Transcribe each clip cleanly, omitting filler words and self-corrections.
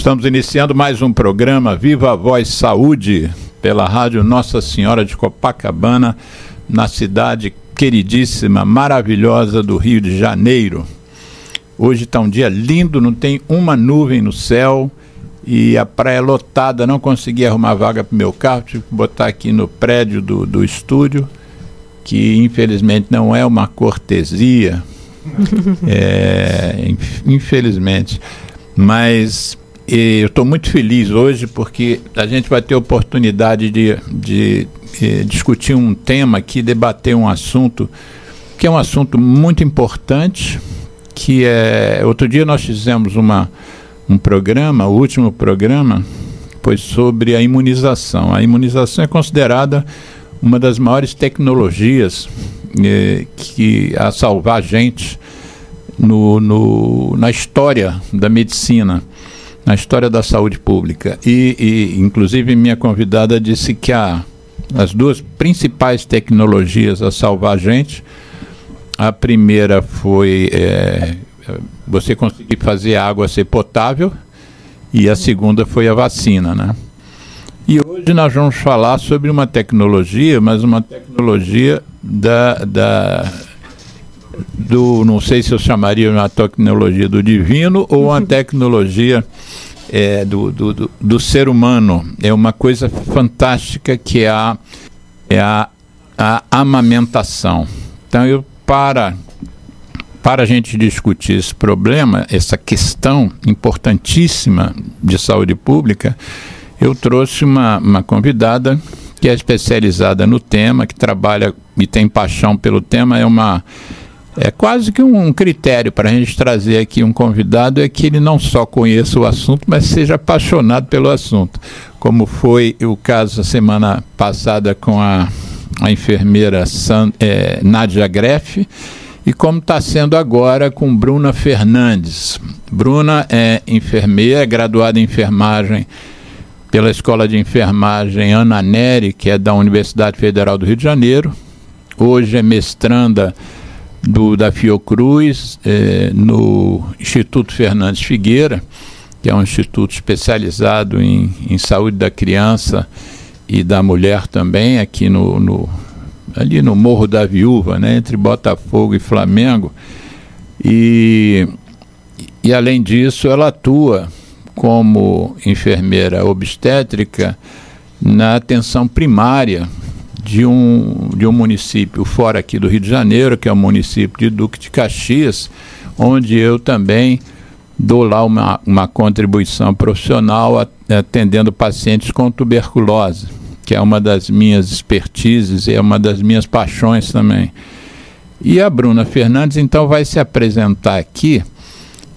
Estamos iniciando mais um programa Viva a Voz Saúde pela Rádio Nossa Senhora de Copacabana, na cidade queridíssima, maravilhosa do Rio de Janeiro. Hoje está um dia lindo, não tem uma nuvem no céu e a praia lotada, não consegui arrumar vaga para o meu carro, tive que botar aqui no prédio do estúdio, que infelizmente não é uma cortesia, infelizmente, mas eu estou muito feliz hoje porque a gente vai ter oportunidade de discutir um tema aqui, debater um assunto que é um assunto muito importante, que outro dia nós fizemos um programa, o último programa foi sobre a imunização. A imunização é considerada uma das maiores tecnologias a salvar a gente na história da medicina, na história da saúde pública. E inclusive, minha convidada disse que as duas principais tecnologias a salvar a gente, a primeira foi você conseguir fazer a água ser potável, e a segunda foi a vacina, né? E hoje nós vamos falar sobre uma tecnologia, mas uma tecnologia não sei se eu chamaria uma tecnologia do divino ou uma tecnologia do ser humano. É uma coisa fantástica que é a amamentação. Então, para a gente discutir esse problema, essa questão importantíssima de saúde pública, eu trouxe uma convidada que é especializada no tema, que trabalha e tem paixão pelo tema. É quase que um critério para a gente trazer aqui um convidado, é que ele não só conheça o assunto, mas seja apaixonado pelo assunto, como foi o caso a semana passada com a enfermeira Nádia Greff, e como está sendo agora com Bruna Fernandes. Bruna é enfermeira, graduada em enfermagem pela Escola de Enfermagem Ana Nery, que é da Universidade Federal do Rio de Janeiro. Hoje é mestranda da Fiocruz, no Instituto Fernandes Figueira, que é um instituto especializado em saúde da criança e da mulher também, aqui ali no Morro da Viúva, né, entre Botafogo e Flamengo. E além disso, ela atua como enfermeira obstétrica na atenção primária de um município fora aqui do Rio de Janeiro, que é o município de Duque de Caxias, onde eu também dou lá uma contribuição profissional atendendo pacientes com tuberculose, que é uma das minhas expertises e é uma das minhas paixões também. E a Bruna Fernandes, então, vai se apresentar aqui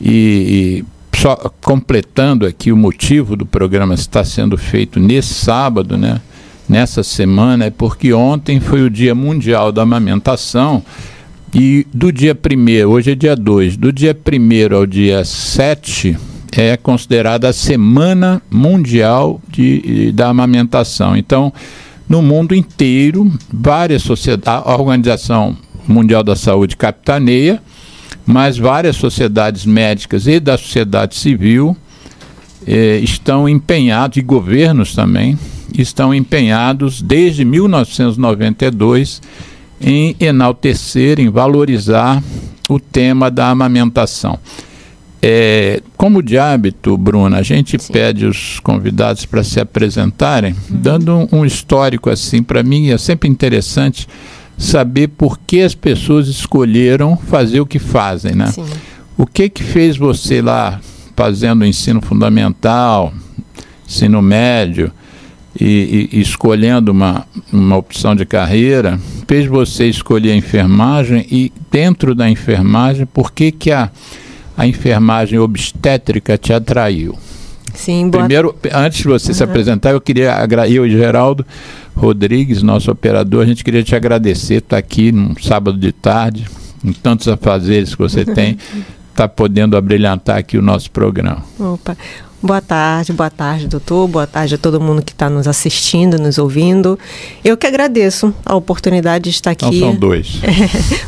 e só completando aqui o motivo do programa estar sendo feito nesse sábado, né? Nessa semana, é porque ontem foi o Dia Mundial da Amamentação, e do dia 1º, hoje é dia 2, do dia 1º ao dia 7 é considerada a Semana Mundial da Amamentação. Então, no mundo inteiro, várias sociedades, a Organização Mundial da Saúde capitaneia, mas várias sociedades médicas e da sociedade civil estão empenhados, e governos também, estão empenhados desde 1992 em enaltecer, em valorizar o tema da amamentação. Como de hábito, Bruna, a gente pede os convidados para se apresentarem, dando um histórico assim. Para mim é sempre interessante saber por que as pessoas escolheram fazer o que fazem, né? Sim. O que fez você lá fazendo o ensino fundamental, ensino médio, e escolhendo uma opção de carreira, fez você escolher a enfermagem? E dentro da enfermagem, por que a enfermagem obstétrica te atraiu? Sim, primeiro, antes de você se apresentar, eu e Geraldo Rodrigues, nosso operador, a gente queria te agradecer, estar aqui num sábado de tarde, em tantos afazeres que você tem, está podendo abrilhantar aqui o nosso programa. Opa, Boa tarde, doutor. Boa tarde a todo mundo que está nos assistindo, nos ouvindo. Eu que agradeço a oportunidade de estar aqui. Então, são dois.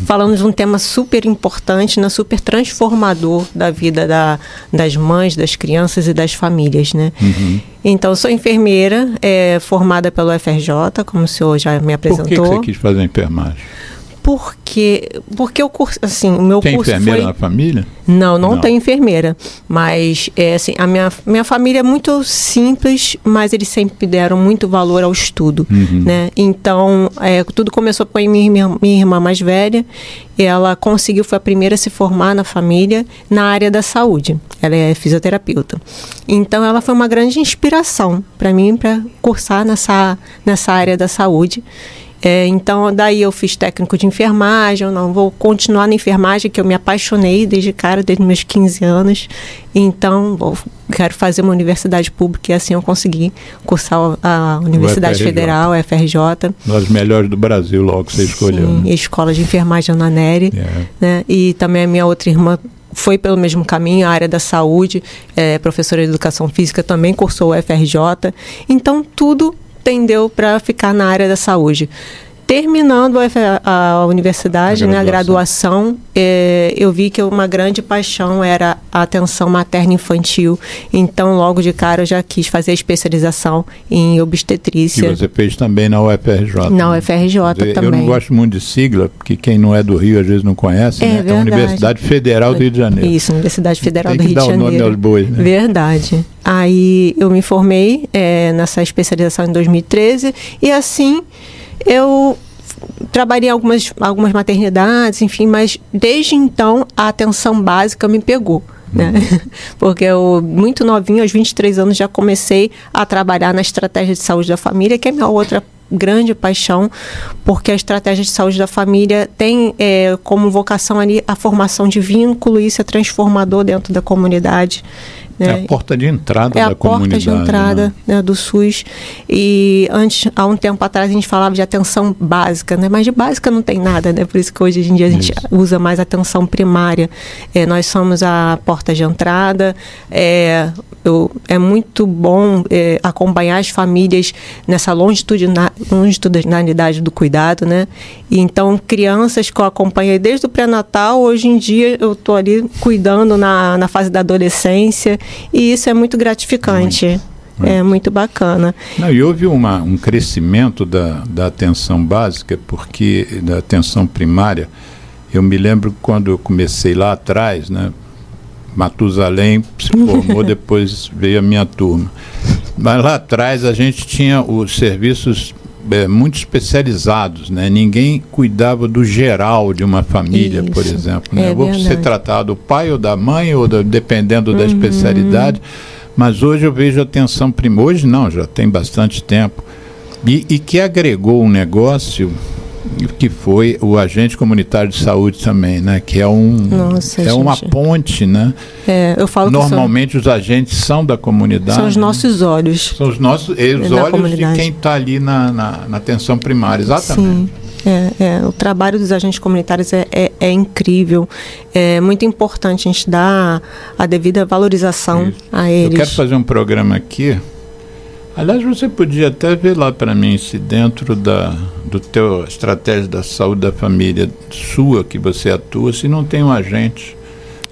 Falando de um tema super importante, né, super transformador da vida das mães, das crianças e das famílias, né? Uhum. Então, eu sou enfermeira, formada pelo UFRJ, como o senhor já me apresentou. Por que você quis fazer enfermagem? Porque o curso, assim, o meu tem curso enfermeira na família? Não tem enfermeira, mas assim, a minha família é muito simples, mas eles sempre deram muito valor ao estudo, né? Então, tudo começou com a minha irmã mais velha. Ela conseguiu, foi a primeira a se formar na família na área da saúde. Ela é fisioterapeuta. Então, ela foi uma grande inspiração para mim, para cursar nessa área da saúde. Então, daí eu fiz técnico de enfermagem. Não vou continuar na enfermagem, que eu me apaixonei desde meus 15 anos. Então, quero fazer uma universidade pública, e assim eu consegui cursar a Universidade Federal, a UFRJ. Das melhores do Brasil, logo você escolheu. Sim, né? Escola de Enfermagem na Nery, né? E também a minha outra irmã foi pelo mesmo caminho, a área da saúde, professora de educação física, também cursou o UFRJ. Então, tudo tendeu para ficar na área da saúde. Terminando a universidade, a graduação, eu vi que uma grande paixão era a atenção materno-infantil. Então, logo de cara, eu já quis fazer a especialização em obstetrícia. E você fez também na UFRJ? Na UFRJ também. Eu não gosto muito de sigla, porque quem não é do Rio, às vezes, não conhece, né? É a Universidade Federal do Rio de Janeiro. Isso, Universidade Federal do Rio de Janeiro. Tem que dar o nome aos bois, né? Verdade. Aí, eu me formei nessa especialização em 2013, e assim... Eu trabalhei em algumas maternidades, enfim, mas desde então a atenção básica me pegou, né? Porque eu, muito novinha, aos 23 anos, já comecei a trabalhar na estratégia de saúde da família, que é a minha outra grande paixão, porque a estratégia de saúde da família tem como vocação ali a formação de vínculo, e isso é transformador dentro da comunidade. É a porta de entrada da comunidade. É a porta de entrada, né, do SUS. E há um tempo atrás, a gente falava de atenção básica, né? Mas de básica não tem nada, né? Por isso que hoje em dia a gente usa mais atenção primária. Nós somos a porta de entrada. É muito bom acompanhar as famílias nessa longitudinalidade do cuidado, né? E então, crianças que eu acompanhei desde o pré-natal, hoje em dia eu estou ali cuidando na fase da adolescência. E isso é muito gratificante, é muito bacana. E houve um crescimento da atenção básica, porque da atenção primária, eu me lembro quando eu comecei lá atrás, né? Matusalém se formou, depois veio a minha turma. Mas lá atrás a gente tinha os serviços muito especializados, né? Ninguém cuidava do geral de uma família, por exemplo, né? Vou ser tratado do pai ou da mãe, ou dependendo da especialidade, mas hoje eu vejo atenção primária, hoje não, já tem bastante tempo, e que agregou um negócio que foi o agente comunitário de saúde também, né? Que é uma ponte, né? Eu falo normalmente os agentes são da comunidade. São os nossos olhos. São os nossos olhos de quem está ali na atenção primária, exatamente. Sim. O trabalho dos agentes comunitários é incrível. É muito importante a gente dar a devida valorização a eles. Eu quero fazer um programa aqui. Aliás, você podia até ver lá para mim se dentro do teu estratégia da saúde da família sua, que você atua, se não tem um agente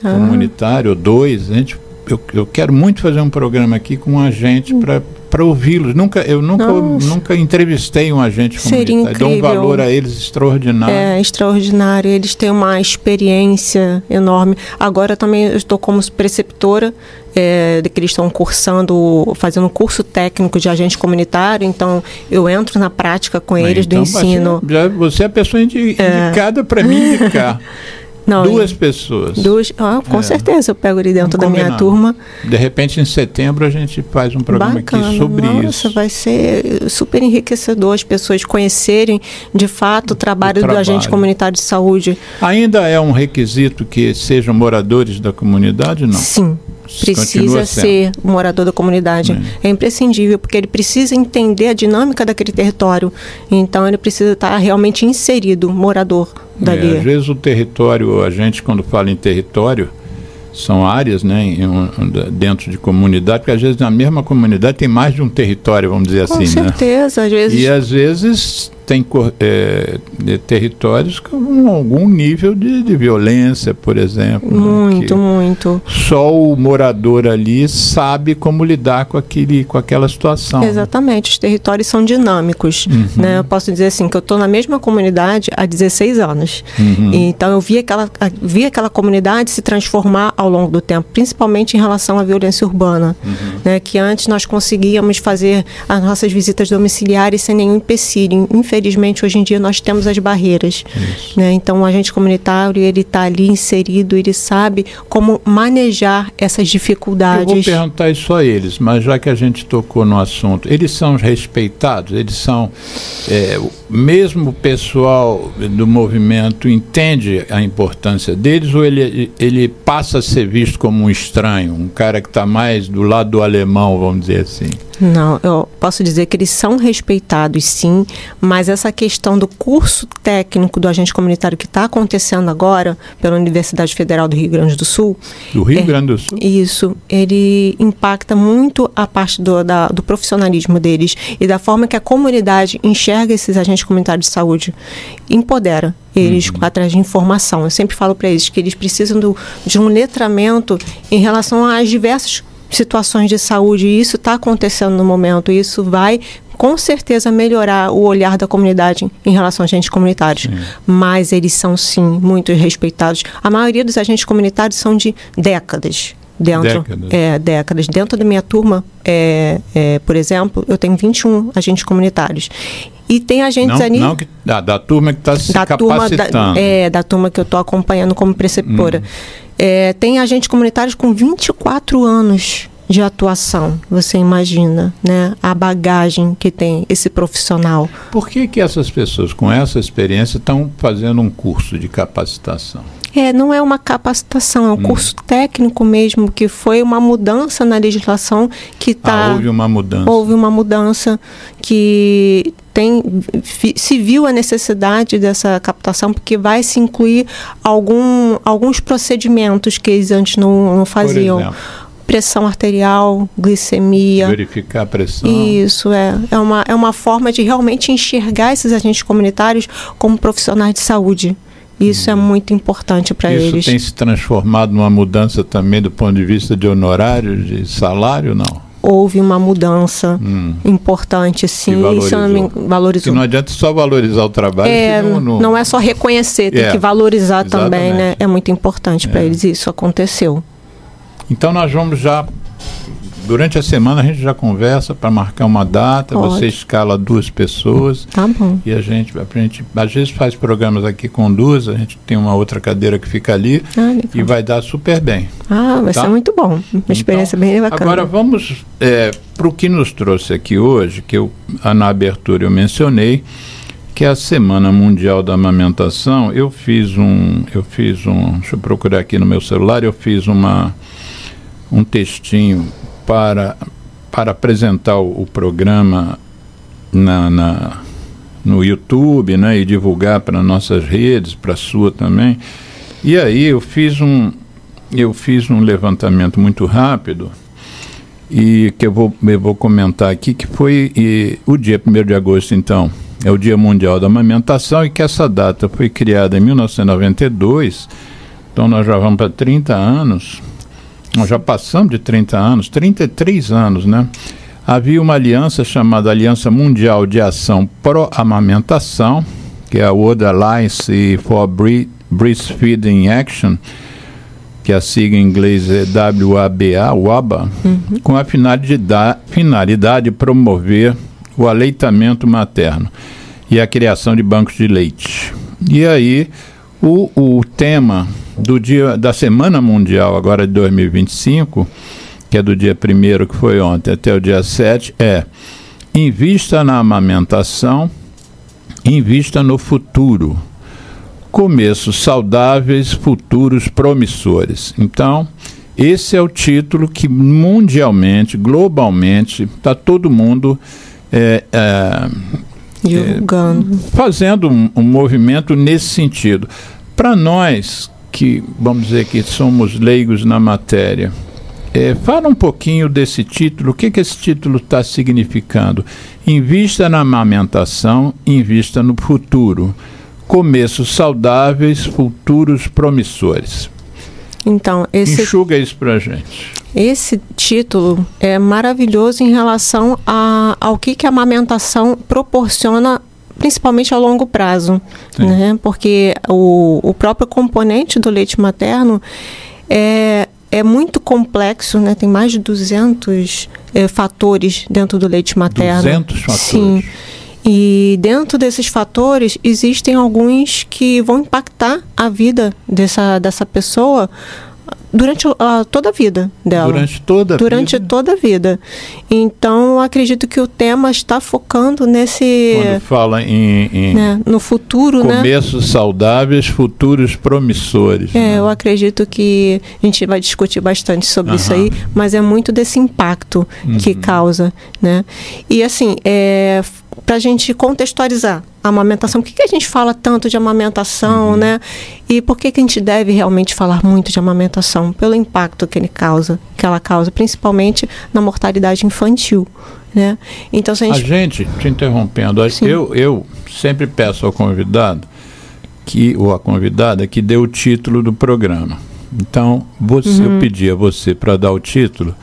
comunitário, ou dois. Eu quero muito fazer um programa aqui com um agente para ouvi-los. Eu nunca entrevistei um agente comunitário. Dou um valor a eles extraordinário. Extraordinário. Eles têm uma experiência enorme. Agora também eu estou como preceptora, que eles estão fazendo um curso técnico de agente comunitário, com eu entro na prática com eles do ensino. Você é a pessoa indicada para me indicar. Duas pessoas. Com certeza, eu pego ali dentro da minha turma. De repente, em setembro, a gente faz um programa aqui sobre isso. Vai ser super enriquecedor as pessoas conhecerem, de fato, o trabalho do agente comunitário de saúde. Ainda é um requisito que sejam moradores da comunidade, não? Sim. Precisa ser morador da comunidade. É imprescindível, porque ele precisa entender a dinâmica daquele território. Então, ele precisa estar realmente inserido, morador dali. Às vezes o território, a gente quando fala em território, são áreas, né, dentro de comunidade, porque às vezes na mesma comunidade tem mais de um território, vamos dizer assim, né? Com certeza, às vezes. E às vezes tem territórios com algum nível de violência, por exemplo. Muito, muito. Só o morador ali sabe como lidar com aquela situação. Exatamente, os territórios são dinâmicos. Né? Eu posso dizer assim, que eu estou na mesma comunidade há 16 anos. Então eu vi aquela comunidade se transformar ao longo do tempo, principalmente em relação à violência urbana. Né? Que antes nós conseguíamos fazer as nossas visitas domiciliares sem nenhum empecilho. Infelizmente, hoje em dia, nós temos as barreiras. Né? Então, o agente comunitário, ele está ali inserido, ele sabe como manejar essas dificuldades. Eu vou perguntar isso a eles, mas já que a gente tocou no assunto, eles são respeitados? Eles são... mesmo o pessoal do movimento entende a importância deles, ou ele passa a ser visto como um estranho, um cara que está mais do lado do alemão, vamos dizer assim? Não, eu posso dizer que eles são respeitados, sim, mas essa questão do curso técnico do agente comunitário que está acontecendo agora pela Universidade Federal do Rio Grande do Sul... Do Rio Grande do Sul? Isso, ele impacta muito a parte do profissionalismo deles e da forma que a comunidade enxerga esses agentes comunitários de saúde, empodera eles atrás de informação. Eu sempre falo para eles que eles precisam de um letramento em relação às diversas situações de saúde, e isso está acontecendo no momento, e isso vai com certeza melhorar o olhar da comunidade em relação a agentes comunitários. Mas eles são sim muito respeitados. A maioria dos agentes comunitários são de décadas. Décadas. Dentro da minha turma, por exemplo, eu tenho 21 agentes comunitários. E tem agentes ali... da turma que está se capacitando. Da turma que eu estou acompanhando como preceptora. Tem agentes comunitários com 24 anos de atuação, você imagina, né? A bagagem que tem esse profissional. Por que essas pessoas com essa experiência estão fazendo um curso de capacitação? Não é uma capacitação, é um curso técnico mesmo, que foi uma mudança na legislação que está... houve uma mudança. Houve uma mudança que se viu a necessidade dessa captação, porque vai se incluir alguns procedimentos que eles antes não faziam. Por exemplo? Pressão arterial, glicemia. Verificar a pressão. Isso, é uma forma de realmente enxergar esses agentes comunitários como profissionais de saúde. Isso é muito importante para eles. Isso tem se transformado numa mudança também do ponto de vista de honorário, de salário, não? Houve uma mudança importante, sim. Valorizou. Não adianta só valorizar o trabalho. Não é só reconhecer, tem que valorizar também, né? É muito importante para eles, isso aconteceu. Então nós vamos durante a semana a gente já conversa para marcar uma data. Pode. Você escala 2 pessoas. Tá bom. E a gente às vezes faz programas aqui com 2, a gente tem uma outra cadeira que fica ali e vai dar super bem. Vai ser muito bom. Uma experiência bem bacana. Agora vamos para o que nos trouxe aqui hoje, que na abertura eu mencionei, que é a Semana Mundial da Amamentação. Eu fiz deixa eu procurar aqui no meu celular, eu fiz um textinho para apresentar o programa no YouTube, né, e divulgar para nossas redes, para a sua também. E aí eu fiz um levantamento muito rápido e que eu vou comentar aqui, que foi o dia 1º de agosto, então, é o Dia Mundial da Amamentação, e que essa data foi criada em 1992, então nós já vamos para 30 anos. Nós já passamos de 30 anos, 33 anos, né? Havia uma aliança chamada Aliança Mundial de Ação Pró-Amamentação, que é a World Alliance for Breastfeeding Action, que a sigla em inglês é WABA, com a finalidade de promover o aleitamento materno e a criação de bancos de leite. E aí, o tema da Semana Mundial, agora de 2025, que é do dia 1º, que foi ontem, até o dia 7, invista na amamentação, invista no futuro. Começos saudáveis, futuros promissores. Então, esse é o título que mundialmente, globalmente, está todo mundo divulgando, fazendo um movimento nesse sentido. Para nós que, vamos dizer que somos leigos na matéria, fala um pouquinho desse título, o que esse título está significando? Invista na amamentação, invista no futuro. Começos saudáveis, futuros promissores. Então, enxuga isso para a gente. Esse título é maravilhoso em relação ao que a amamentação proporciona, principalmente a longo prazo, né? Porque o próprio componente do leite materno é muito complexo, né? Tem mais de 200 fatores dentro do leite materno. 200 fatores? Sim. E dentro desses fatores, existem alguns que vão impactar a vida dessa pessoa durante toda a vida dela. Durante toda a vida. Então, eu acredito que o tema está focando nesse... Quando fala né, no futuro, começos saudáveis, futuros promissores. Né? Eu acredito que a gente vai discutir bastante sobre isso aí, mas é muito desse impacto que causa, né? E assim, para a gente contextualizar a amamentação, por que a gente fala tanto de amamentação, né? E por que a gente deve realmente falar muito de amamentação? Pelo impacto que ela causa, principalmente na mortalidade infantil, né? Então, se a gente, te interrompendo, eu sempre peço ao convidado ou à convidada que dê o título do programa. Então, eu pedi a você para dar o título,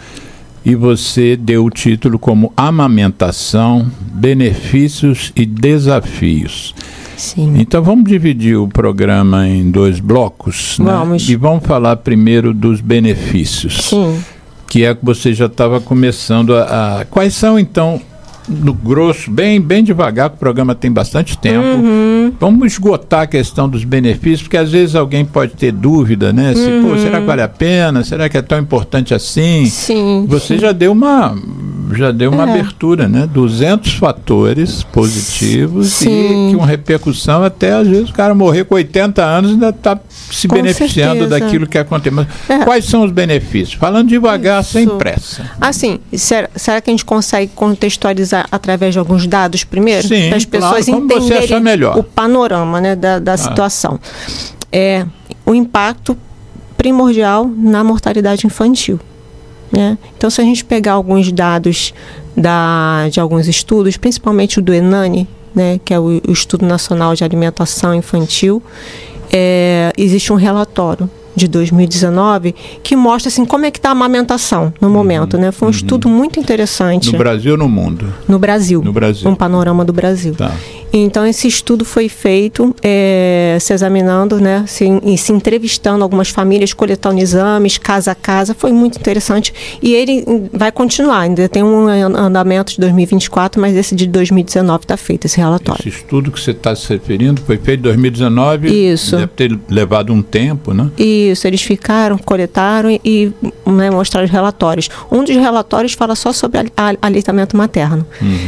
e você deu o título como Amamentação, Benefícios e Desafios. Sim. Então vamos dividir o programa em 2 blocos, vamos. Né? E vamos falar primeiro dos benefícios. Sim. Que é que você já estava começando a... Quais são, então, no grosso, bem devagar, que o programa tem bastante tempo. Vamos esgotar a questão dos benefícios, porque às vezes alguém pode ter dúvida, né? Será que vale a pena? Será que é tão importante assim? Sim. Você já deu uma abertura, né? 200 fatores positivos e que uma repercussão até, às vezes, o cara morrer com 80 anos e ainda está se beneficiando daquilo que acontece. Mas quais são os benefícios? Falando devagar, sem pressa. Assim, será que a gente consegue contextualizar através de alguns dados primeiro? Sim, para as pessoas entenderem você achar melhor. O panorama, né, da situação. O impacto primordial na mortalidade infantil. Né? Então, se a gente pegar alguns dados de alguns estudos, principalmente o do ENANI, né, que é o Estudo Nacional de Alimentação Infantil, existe um relatório de 2019 que mostra assim, como é que está a amamentação no momento. Né? Foi um estudo muito interessante. No Brasil ou no mundo? No Brasil. No Brasil. Um panorama do Brasil. Tá. Então, esse estudo foi feito se examinando, né, se entrevistando algumas famílias, coletando exames, casa a casa. Foi muito interessante. E ele vai continuar. Ainda tem um andamento de 2024, mas esse de 2019 está feito, esse relatório. Esse estudo que você está se referindo foi feito em 2019? Isso. Deve ter levado um tempo, né? Isso. Eles coletaram e mostraram os relatórios. Um dos relatórios fala só sobre aleitamento materno.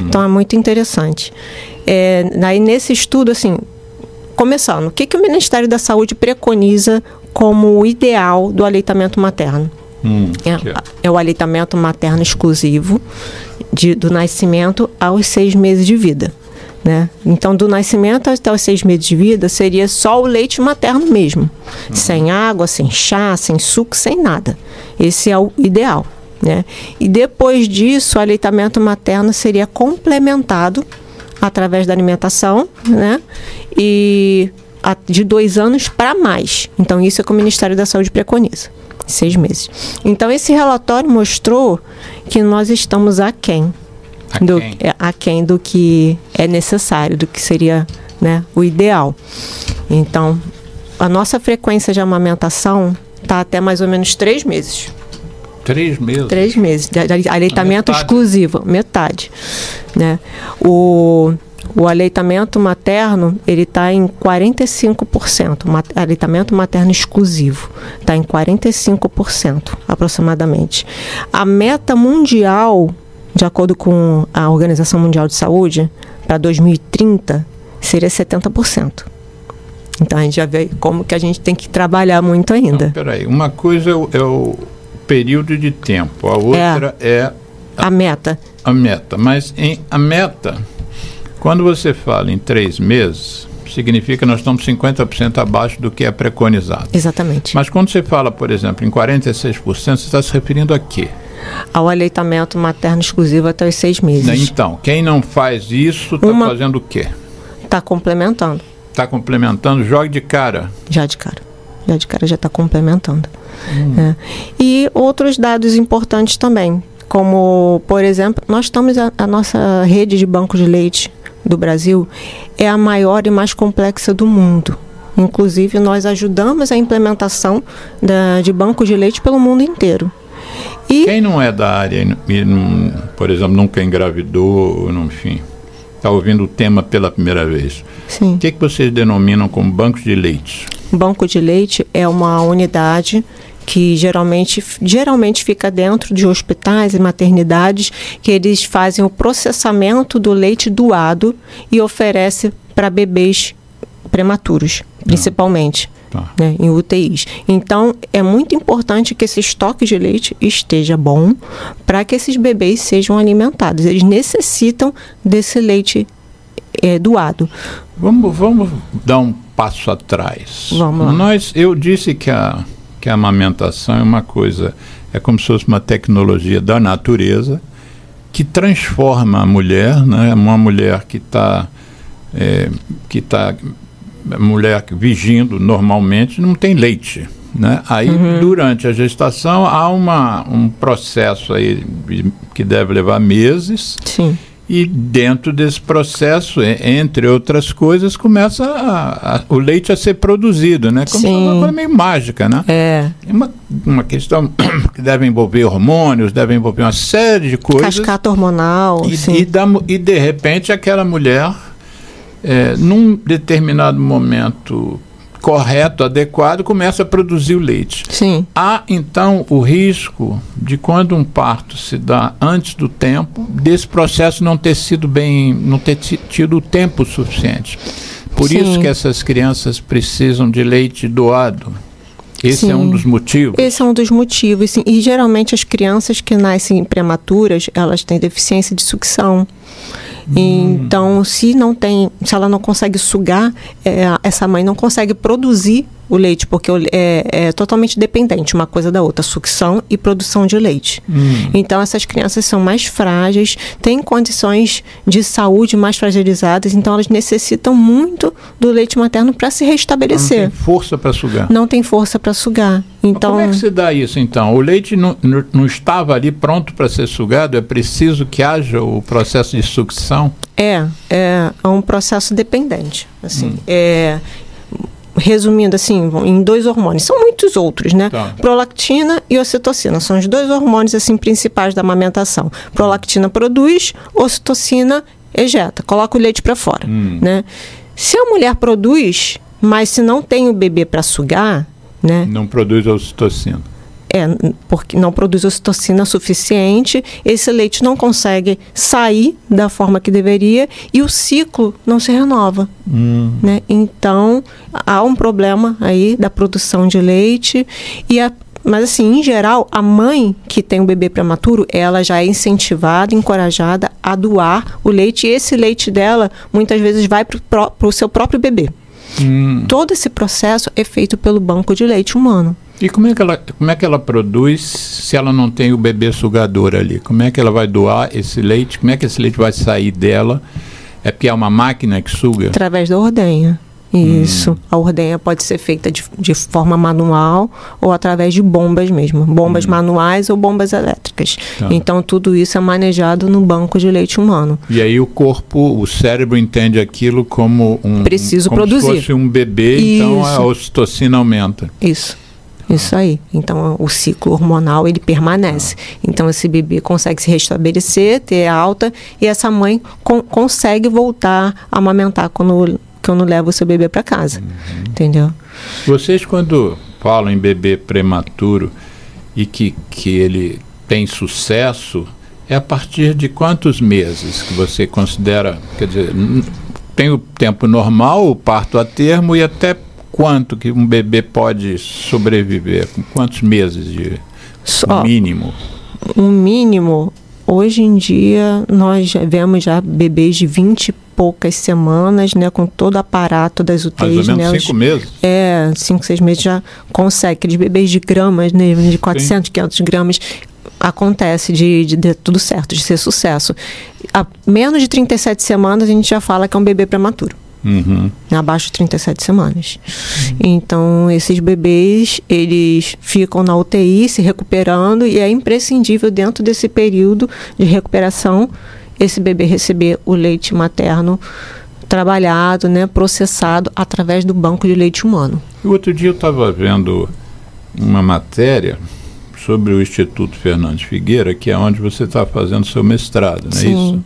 Então, é muito interessante. Aí nesse estudo, assim, começando, o que o Ministério da Saúde preconiza como o ideal do aleitamento materno? É o aleitamento materno exclusivo do nascimento aos 6 meses de vida. Né? Então, do nascimento até os 6 meses de vida, seria só o leite materno mesmo. Sem água, sem chá, sem suco, sem nada. Esse é o ideal. Né? E depois disso, o aleitamento materno seria complementado através da alimentação, né? E de 2 anos para mais. Então, isso é o que o Ministério da Saúde preconiza. 6 meses. Então, esse relatório mostrou que nós estamos aquém do que é necessário, do que seria, né, o ideal. Então, a nossa frequência de amamentação está até mais ou menos 3 meses. 3 meses? 3 meses. De aleitamento exclusivo. Metade. Né? O aleitamento materno, ele está em 45%. Aleitamento materno exclusivo está em 45%, aproximadamente. A meta mundial, de acordo com a Organização Mundial de Saúde, para 2030, seria 70%. Então, a gente já vê como que a gente tem que trabalhar muito ainda. Peraí, uma coisa é o período de tempo, a outra é a meta. A meta, mas a meta, quando você fala em 3 meses, significa que nós estamos 50% abaixo do que é preconizado. Exatamente. Mas quando você fala, por exemplo, em 46%, você está se referindo a quê? Ao aleitamento materno exclusivo até os 6 meses. Então, quem não faz isso está fazendo o quê? Está complementando. Está complementando, joga de cara. Já de cara já está complementando. E outros dados importantes também, como, por exemplo, nós estamos, a nossa rede de bancos de leite do Brasil é a maior e mais complexa do mundo. Inclusive, nós ajudamos a implementação de bancos de leite pelo mundo inteiro. E quem não é da área, por exemplo, nunca engravidou, enfim, está ouvindo o tema pela primeira vez. Sim. O que vocês denominam como bancos de leite? Banco de leite é uma unidade que geralmente fica dentro de hospitais e maternidades, que eles fazem o processamento do leite doado e oferece para bebês prematuros, principalmente, né, em UTIs. Então, é muito importante que esse estoque de leite esteja bom para que esses bebês sejam alimentados. Eles necessitam desse leite doado. Vamos dar um passo atrás. Vamos lá. Eu disse que a amamentação é uma coisa, é como se fosse uma tecnologia da natureza que transforma a mulher, né? Uma mulher que está mulher vigindo normalmente não tem leite, né? Aí durante a gestação há um processo aí que deve levar meses. Sim. E dentro desse processo, entre outras coisas, começa o leite a ser produzido, né? Como uma coisa meio mágica, né? É uma questão que deve envolver hormônios, deve envolver uma série de coisas. Cascata hormonal. E de repente aquela mulher, num determinado momento correto, adequado, começa a produzir o leite. Sim. Há, então, o risco de, quando um parto se dá antes do tempo, desse processo não ter tido o tempo suficiente. Por isso que essas crianças precisam de leite doado. Esse é um dos motivos? Esse é um dos motivos, sim. E geralmente as crianças que nascem prematuras, elas têm deficiência de sucção. Então, se ela não consegue sugar, essa mãe não consegue produzir o leite, porque é totalmente dependente uma coisa da outra, sucção e produção de leite. Então, essas crianças são mais frágeis, têm condições de saúde mais fragilizadas, então elas necessitam muito do leite materno para se restabelecer. Não tem força para sugar. Não tem força para sugar. Então, como é que se dá isso, então? O leite não estava ali pronto para ser sugado? É preciso que haja o processo de sucção? É um processo dependente. Assim, resumindo assim, em 2 hormônios. São muitos outros, né? Tá. Prolactina e ocitocina. São os 2 hormônios assim, principais da amamentação. Prolactina produz, ocitocina ejeta. Coloca o leite para fora. Né? Se a mulher produz, mas se não tem o bebê para sugar, né? Não produz ocitocina. Porque não produz ocitocina suficiente, esse leite não consegue sair da forma que deveria e o ciclo não se renova. Né? Então, há um problema aí da produção de leite. Mas, assim, em geral, a mãe que tem um bebê prematuro, ela já é incentivada, encorajada a doar o leite. E esse leite dela, muitas vezes, vai para o seu próprio bebê. Todo esse processo é feito pelo banco de leite humano. E como é que ela produz se ela não tem o bebê sugador ali? Como é que ela vai doar esse leite? Como é que esse leite vai sair dela? É porque é uma máquina que suga? Através da ordenha. Isso. A ordenha pode ser feita de forma manual ou através de bombas mesmo. Bombas manuais ou bombas elétricas. Tá. Então, tudo isso é manejado no banco de leite humano. E aí o cérebro entende aquilo como preciso como produzir. Se fosse um bebê, então a ocitocina aumenta. Isso aí. Então, o ciclo hormonal, ele permanece. Então, esse bebê consegue se restabelecer, ter alta, e essa mãe consegue voltar a amamentar quando leva o seu bebê para casa. Entendeu? Vocês, quando falam em bebê prematuro e que ele tem sucesso, é a partir de quantos meses que você considera, quer dizer, tem o tempo normal, o parto a termo, e até quanto que um bebê pode sobreviver? Com quantos meses de mínimo? Um mínimo, hoje em dia, nós vemos já bebês de 20 poucas semanas, né, com todo o aparato das UTIs. Mais ou menos 5 meses? 5, 6 meses já consegue. Aqueles bebês de gramas, né, de 400, 500 gramas, acontece de tudo certo, de ser sucesso. A menos de 37 semanas a gente já fala que é um bebê prematuro. Abaixo de 37 semanas. Então, esses bebês, eles ficam na UTI se recuperando e é imprescindível dentro desse período de recuperação esse bebê receber o leite materno trabalhado, né, processado através do banco de leite humano. O outro dia eu estava vendo uma matéria sobre o Instituto Fernandes Figueira, que é onde você está fazendo seu mestrado, não é isso?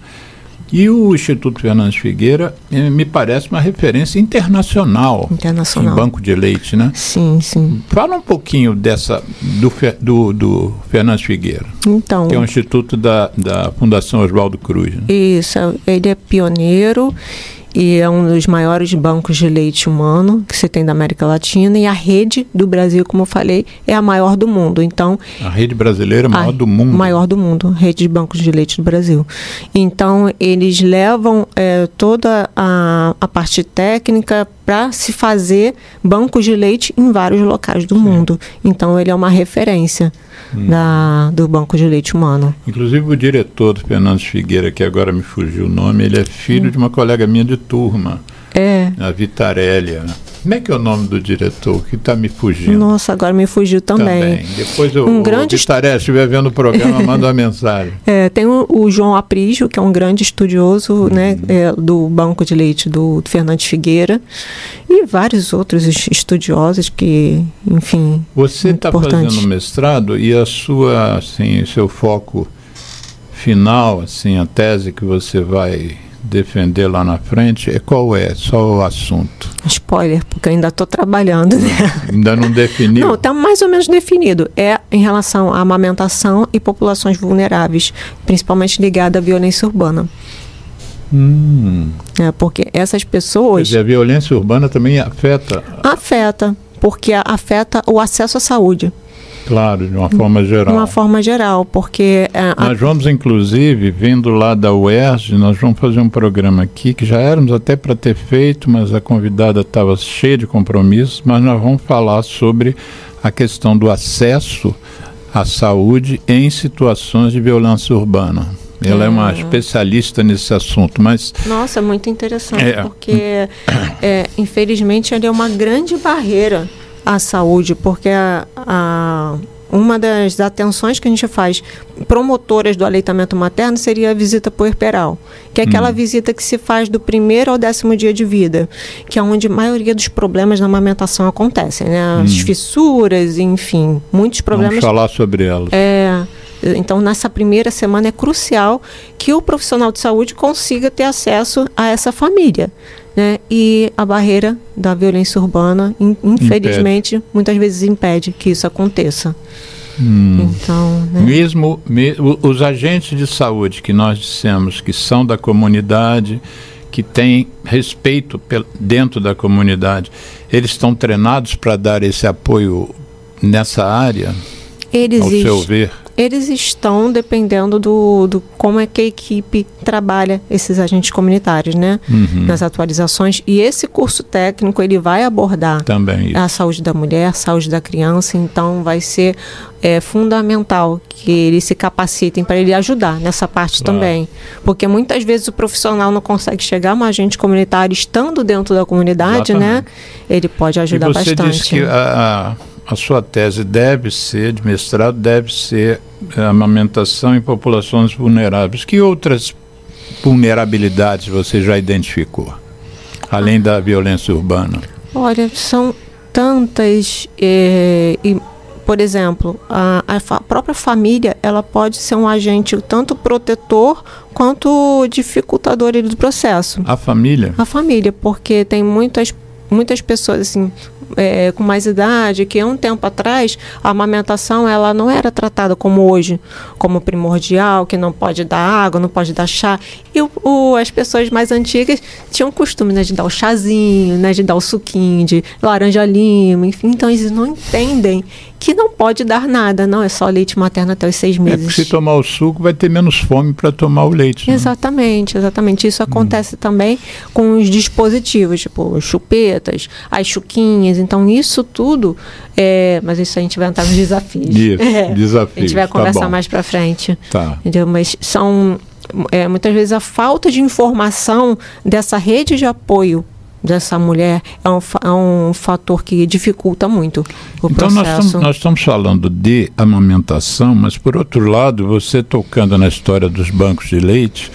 E o Instituto Fernandes Figueira me parece uma referência internacional em banco de leite, né? Sim, sim. Fala um pouquinho do Fernandes Figueira, então, que é um instituto da Fundação Oswaldo Cruz. Né? Isso, ele é pioneiro e é um dos maiores bancos de leite humano que se tem da América Latina, e a rede do Brasil, como eu falei, é a maior do mundo. Então, a rede brasileira é a maior do mundo? Maior do mundo, rede de bancos de leite do Brasil. Então, eles levam toda a parte técnica para se fazer bancos de leite em vários locais do mundo. Então, ele é uma referência do banco de leite humano. Inclusive o diretor do Fernandes Figueira, que agora me fugiu o nome, ele é filho de uma colega minha de turma, a Vitarélia. Como é que é o nome do diretor que está me fugindo? Nossa, agora me fugiu também. Depois o Vitarélia estiver vendo o programa, manda uma mensagem. Tem o João Aprígio, que é um grande estudioso, né, do banco de leite do Fernandes Figueira, e vários outros estudiosos que, enfim, você está fazendo mestrado e a sua, assim, seu foco final, assim, a tese que você vai defender lá na frente, qual é? Só o assunto. Spoiler, porque eu ainda estou trabalhando, né? Ainda não definiu? Não, está mais ou menos definido. É em relação à amamentação e populações vulneráveis, principalmente ligada à violência urbana. Porque essas pessoas... Quer dizer, a violência urbana também afeta? Afeta, porque afeta o acesso à saúde. Claro, de uma forma geral. De uma forma geral, porque... Nós vamos, inclusive, vindo lá da UERJ, nós vamos fazer um programa aqui, que já éramos até para ter feito, mas a convidada estava cheia de compromissos, mas nós vamos falar sobre a questão do acesso à saúde em situações de violência urbana. Ela é uma especialista nesse assunto, mas... Nossa, muito interessante, porque, infelizmente, ele é uma grande barreira à saúde, porque uma das atenções que a gente faz promotoras do aleitamento materno seria a visita puerperal, que é aquela visita que se faz do 1º ao 10º dia de vida, que é onde a maioria dos problemas na amamentação acontecem, né? As fissuras, enfim, muitos problemas. Vamos falar sobre elas. Então, nessa primeira semana é crucial que o profissional de saúde consiga ter acesso a essa família, né? E a barreira da violência urbana, infelizmente, muitas vezes impede que isso aconteça. Então, né? Mesmo os agentes de saúde que nós dissemos que são da comunidade, que têm respeito dentro da comunidade, eles estão treinados para dar esse apoio nessa área, ao seu ver? Eles estão dependendo do como é que a equipe trabalha esses agentes comunitários, né? Nas atualizações. E esse curso técnico, ele vai abordar também a saúde da mulher, a saúde da criança. Então, vai ser fundamental que eles se capacitem para ele ajudar nessa parte também. Porque muitas vezes o profissional não consegue chegar, mas um agente comunitário, estando dentro da comunidade, né? Ele pode ajudar bastante. E você disse que a sua tese de mestrado deve ser amamentação em populações vulneráveis. Que outras vulnerabilidades você já identificou, além da violência urbana? Olha, são tantas, por exemplo, a própria família, ela pode ser um agente tanto protetor quanto dificultador do processo. A família? A família, porque tem muitas pessoas, assim, com mais idade, que há um tempo atrás a amamentação ela não era tratada como hoje, como primordial, que não pode dar água, não pode dar chá. E as pessoas mais antigas tinham o costume, né, de dar o chazinho, né, de dar o suquinho de laranja-lima, enfim. Então eles não entendem que não pode dar nada, não, é só leite materno até os 6 meses. Porque se tomar o suco vai ter menos fome para tomar o leite. Né? Exatamente. Isso acontece também com os dispositivos, tipo chupetas, as chuquinhas, então isso tudo, mas isso a gente vai entrar nos desafios. Isso, desafios. A gente vai conversar mais para frente. Tá. Entendeu? Mas são, muitas vezes a falta de informação dessa rede de apoio dessa mulher é um fator que dificulta muito o processo. Então nós estamos falando de amamentação, mas por outro lado, você tocando na história dos bancos de leite,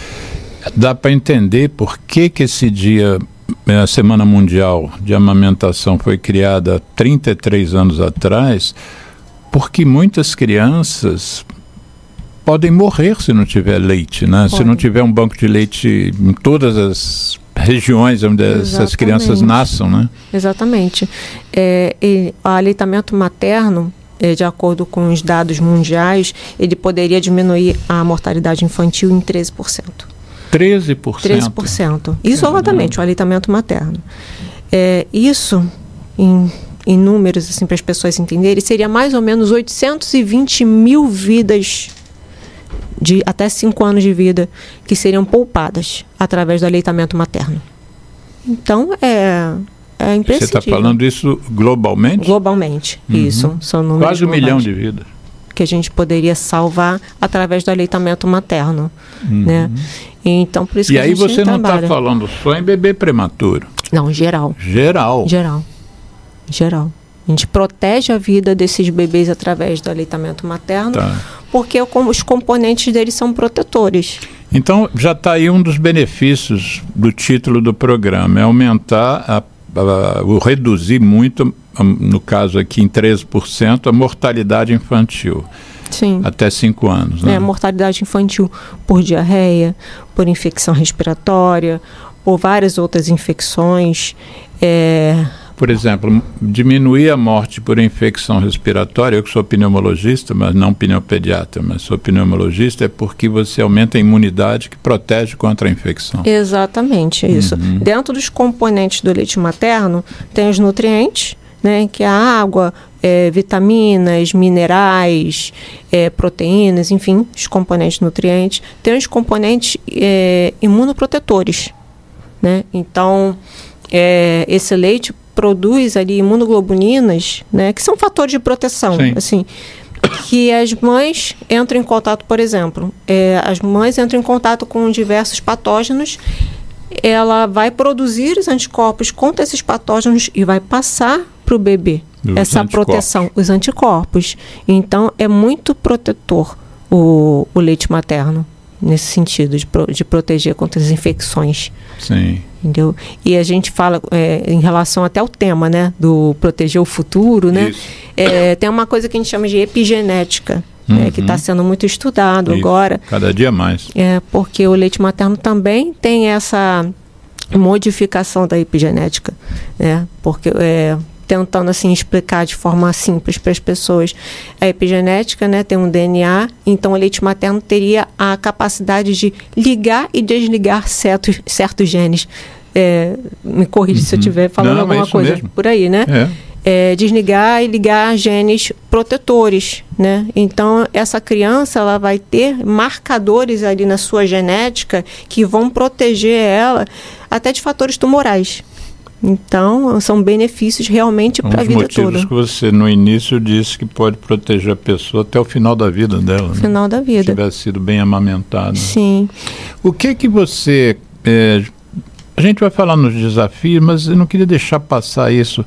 dá para entender por que esse dia, a Semana Mundial de Amamentação foi criada há 33 anos atrás, porque muitas crianças podem morrer se não tiver leite, né? Se não tiver um banco de leite em todas as regiões onde essas crianças nasçam, né? Exatamente. O aleitamento materno, de acordo com os dados mundiais, ele poderia diminuir a mortalidade infantil em 13%. 13%? 13%. Isoladamente, o aleitamento materno. Isso, em números, assim, para as pessoas entenderem, seria mais ou menos 820 mil vidas de até 5 anos de vida que seriam poupadas através do aleitamento materno. Então, é imprescindível. Você está falando isso globalmente? Globalmente, isso. São números quase 1 milhão de vidas. Que a gente poderia salvar através do aleitamento materno, né? Então, por isso que a gente você não está falando só em bebê prematuro? Não, geral. Geral. A gente protege a vida desses bebês através do aleitamento materno, porque os componentes deles são protetores. Então, já está aí um dos benefícios do título do programa, é aumentar, reduzir muito, no caso aqui em 13%, a mortalidade infantil. Sim. Até 5 anos, né? A mortalidade infantil por diarreia, por infecção respiratória, por várias outras infecções. Por exemplo, diminuir a morte por infecção respiratória, eu que sou pneumologista, mas não pneumopediatra, mas sou pneumologista, é porque você aumenta a imunidade que protege contra a infecção. Exatamente, isso. Dentro dos componentes do leite materno, tem os nutrientes, né, que é a água, vitaminas, minerais, proteínas, enfim, os componentes nutrientes. Tem os componentes imunoprotetores, né? Então, esse leite produz ali imunoglobulinas, né, que são fatores de proteção, assim, que as mães entram em contato, por exemplo, as mães entram em contato com diversos patógenos, ela vai produzir os anticorpos contra esses patógenos e vai passar para o bebê essa proteção, os anticorpos. Então, é muito protetor o leite materno, nesse sentido, de proteger contra as infecções. Sim. Entendeu? E a gente fala em relação até ao tema, né, do proteger o futuro, né? Tem uma coisa que a gente chama de epigenética, que está sendo muito estudado agora. Cada dia mais. Porque o leite materno também tem essa modificação da epigenética, né? Porque tentando assim explicar de forma simples para as pessoas, a epigenética, né, tem um DNA, então o leite materno teria a capacidade de ligar e desligar certos genes. Me corrija se eu estiver falando alguma coisa mesmo. Por aí, né? Desligar e ligar genes protetores, né? Então, essa criança, ela vai ter marcadores ali na sua genética que vão proteger ela até de fatores tumorais. Então, são benefícios realmente para a vida toda. Os motivos que você, no início, disse que pode proteger a pessoa até o final da vida dela. No final da vida. Se tiver sido bem amamentada. Sim. O que você... a gente vai falar nos desafios, mas eu não queria deixar passar isso.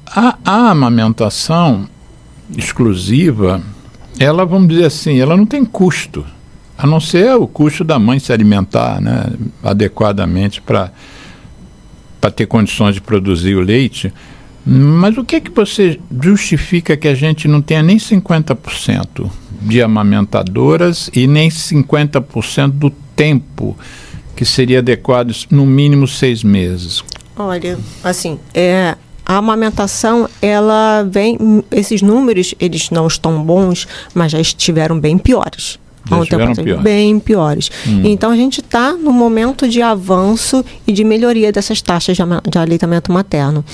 A amamentação exclusiva, ela, vamos dizer assim, ela não tem custo, a não ser o custo da mãe se alimentar, né, adequadamente para ter condições de produzir o leite. Mas o que você justifica que a gente não tenha nem 50% de amamentadoras e nem 50% do tempo que seria adequado, no mínimo 6 meses? Olha, assim, a amamentação, ela vem, esses números, eles não estão bons, mas já estiveram bem piores. Bem piores. Então, a gente está no momento de avanço e de melhoria dessas taxas de aleitamento materno.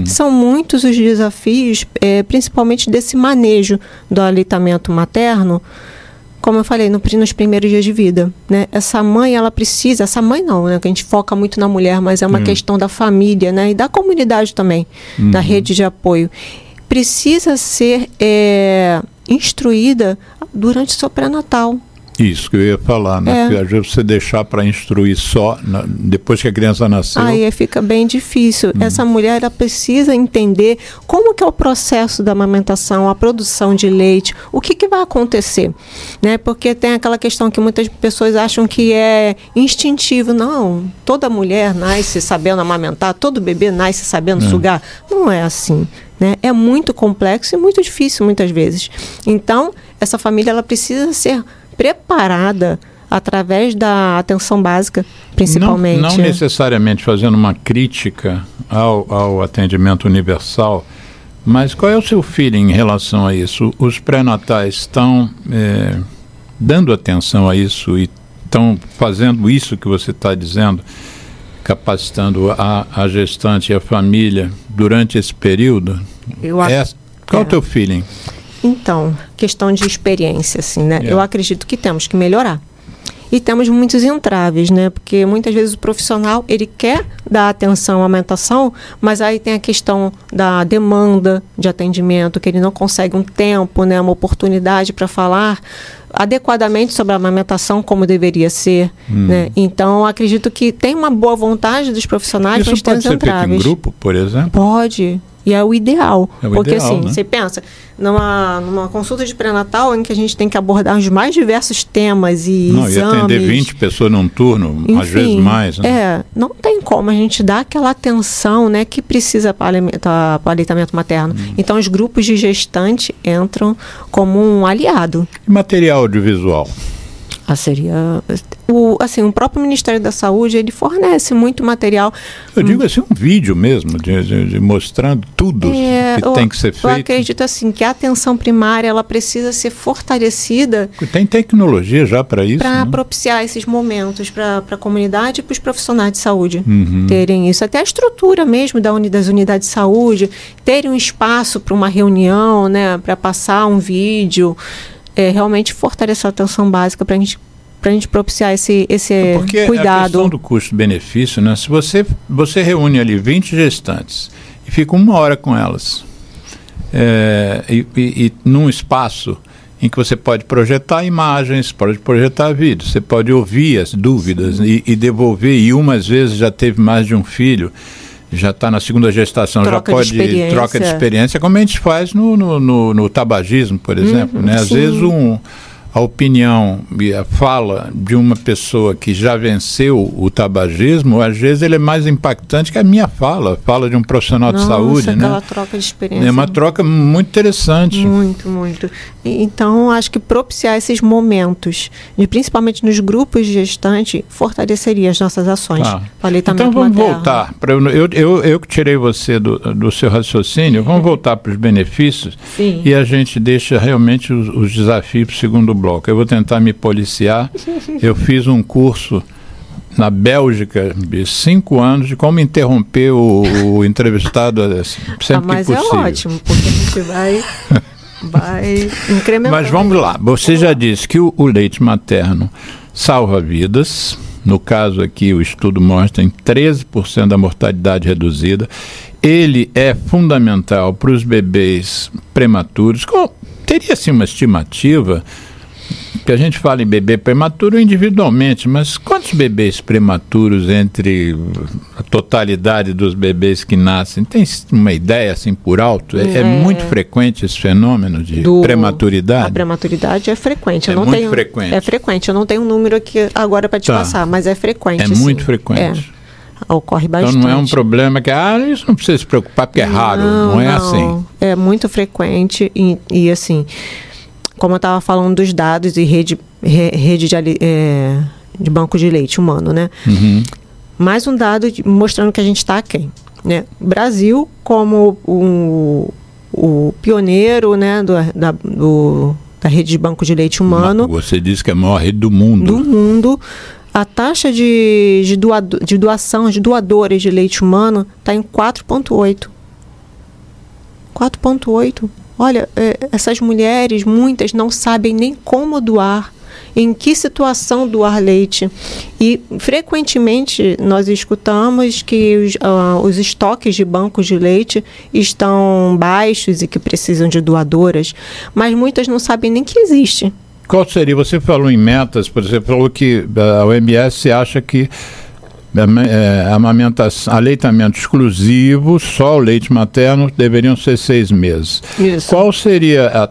São muitos os desafios, principalmente desse manejo do aleitamento materno, como eu falei, nos primeiros dias de vida, né? Essa mãe, ela precisa, essa mãe não, né? Que a gente foca muito na mulher, mas é uma questão da família, né? E da comunidade também, da rede de apoio. Precisa ser instruída durante o seu pré-natal. Isso que eu ia falar, né? Porque às vezes você deixar para instruir só depois que a criança nasceu. Aí fica bem difícil. Essa mulher, ela precisa entender como que é o processo da amamentação, a produção de leite, o que vai acontecer, né? Porque tem aquela questão que muitas pessoas acham que é instintivo. Não, toda mulher nasce sabendo amamentar, todo bebê nasce sabendo sugar. Não é assim, né? É muito complexo e muito difícil muitas vezes. Então, essa família, ela precisa ser preparada através da atenção básica, principalmente. Não necessariamente fazendo uma crítica ao atendimento universal, mas qual é o seu feeling em relação a isso? Os pré-natais estão dando atenção a isso e estão fazendo isso que você está dizendo, capacitando a gestante e a família durante esse período? Qual é o teu feeling? Então, questão de experiência, assim, né? Eu acredito que temos que melhorar. E temos muitos entraves, né? Porque muitas vezes o profissional, ele quer dar atenção à amamentação, mas aí tem a questão da demanda de atendimento, que ele não consegue um tempo, né? Uma oportunidade para falar adequadamente sobre a amamentação como deveria ser, né? Então, acredito que tem uma boa vontade dos profissionais, mas tem os entraves. Isso pode ser feito em grupo, por exemplo? Pode. E é o ideal. Porque ideal, assim, né? você pensa, numa consulta de pré-natal em que a gente tem que abordar os mais diversos temas e exames. E atender 20 pessoas num turno, enfim, às vezes mais. Né? Não tem como a gente dar aquela atenção, né, que precisa para o aleitamento materno. Então, os grupos de gestante entram como um aliado. E material audiovisual? Seria o próprio Ministério da Saúde, ele fornece muito material. Eu digo assim, um vídeo mesmo, de mostrando tudo que tem que ser feito. Eu acredito assim, que a atenção primária, ela precisa ser fortalecida. Tem tecnologia já para isso, para propiciar esses momentos para a comunidade e para os profissionais de saúde terem isso. Até a estrutura mesmo das unidades de saúde, terem um espaço para uma reunião, né, para passar um vídeo. Realmente fortalecer a atenção básica para a gente propiciar esse porque cuidado. A questão do custo-benefício, né? Se você reúne ali 20 gestantes e fica 1 hora com elas, e num espaço em que você pode projetar imagens, pode projetar vídeos, você pode ouvir as dúvidas e devolver, e umas vezes já teve mais de um filho, já está na segunda gestação, troca de experiência, como a gente faz no tabagismo, por exemplo, né? Às vezes a opinião e a fala de uma pessoa que já venceu o tabagismo, às vezes ele é mais impactante que a minha fala de um profissional de saúde, né? Aquela troca de experiência. É uma troca muito interessante. Muito, muito. Então, acho que propiciar esses momentos, principalmente nos grupos de gestante, fortaleceria as nossas ações. Então vamos voltar. Eu que tirei você do seu raciocínio, vamos voltar para os benefícios. Sim. E a gente deixa realmente os desafios para o segundo bloco. Eu vou tentar me policiar. Eu fiz um curso na Bélgica de 5 anos de como interromper o entrevistado sempre mas que possível. É ótimo, porque a gente vai incrementar. Mas vamos lá. Você já disse que o leite materno salva vidas. No caso aqui, o estudo mostra em 13% da mortalidade reduzida. Ele é fundamental para os bebês prematuros. Teria, assim, uma estimativa, que a gente fala em bebê prematuro individualmente, mas quantos bebês prematuros entre a totalidade dos bebês que nascem? Tem uma ideia, assim, por alto? É muito frequente esse fenômeno de prematuridade? A prematuridade é frequente. Frequente. É frequente. Eu não tenho um número aqui agora para te passar, mas é frequente. É muito frequente. Ocorre bastante. Então não é um problema que isso não precisa se preocupar porque é raro, não é assim. É muito frequente e assim, como eu estava falando dos dados e rede de banco de leite humano, né? Mais um dado mostrando que a gente está aquém. né? Brasil, como o pioneiro, né, da rede de banco de leite humano. Você disse que é a maior rede do mundo. Do mundo. A taxa de doação, de doadores de leite humano está em 4,8. 4,8. Olha, essas mulheres, muitas, não sabem nem como doar, em que situação doar leite. E, frequentemente, nós escutamos que os estoques de bancos de leite estão baixos e que precisam de doadoras, mas muitas não sabem nem que existe. Qual seria? Você falou em metas, por exemplo, falou que a OMS acha que aleitamento exclusivo, só o leite materno, deveriam ser 6 meses. Isso. Qual seria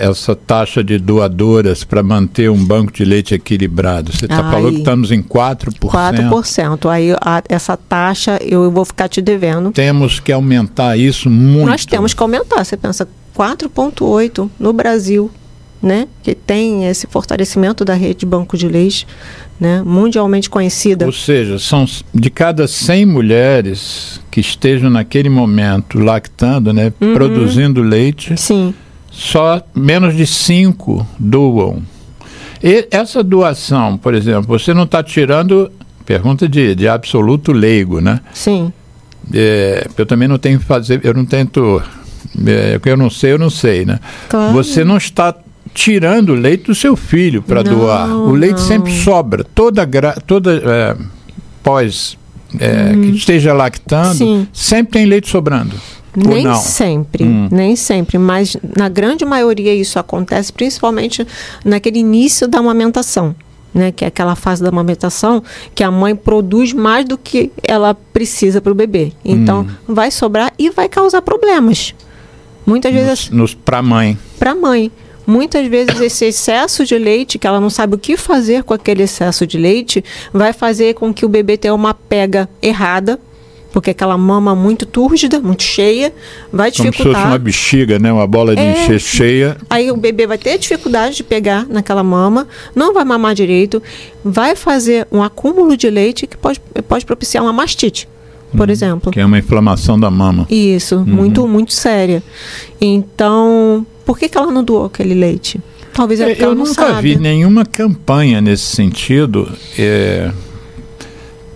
essa taxa de doadoras para manter um banco de leite equilibrado? Você falou que estamos em 4%. 4%. Aí essa taxa eu vou ficar te devendo. Temos que aumentar isso muito. Nós temos que aumentar. Você pensa 4,8% no Brasil, né, que tem esse fortalecimento da rede de banco de leite, né, mundialmente conhecida. Ou seja, são de cada 100 mulheres que estejam naquele momento lactando, né, produzindo leite, sim, só menos de 5 doam. E essa doação, por exemplo, você não está tirando, pergunta de absoluto leigo, né? Sim. Eu também não tenho que fazer, eu não tento, eu não sei, né? Claro. Você não está tirando o leite do seu filho para doar. O leite sempre sobra. Toda que esteja lactando, sim, sempre tem leite sobrando. Nem sempre, nem sempre, mas na grande maioria isso acontece, principalmente naquele início da amamentação, né, que é aquela fase da amamentação que a mãe produz mais do que ela precisa para o bebê. Então, vai sobrar e vai causar problemas. Muitas vezes... Para a mãe. Para a mãe. Muitas vezes esse excesso de leite, que ela não sabe o que fazer com aquele excesso de leite, vai fazer com que o bebê tenha uma pega errada, porque aquela mama muito túrgida, muito cheia, vai dificultar. Como se fosse uma bexiga, né? Uma bola de encher cheia. Aí o bebê vai ter dificuldade de pegar naquela mama, não vai mamar direito, vai fazer um acúmulo de leite que pode propiciar uma mastite, por exemplo. Que é uma inflamação da mama. Isso, muito, muito séria. Então, por que ela não doou aquele leite? Talvez ela não nunca sabe. Vi nenhuma campanha nesse sentido.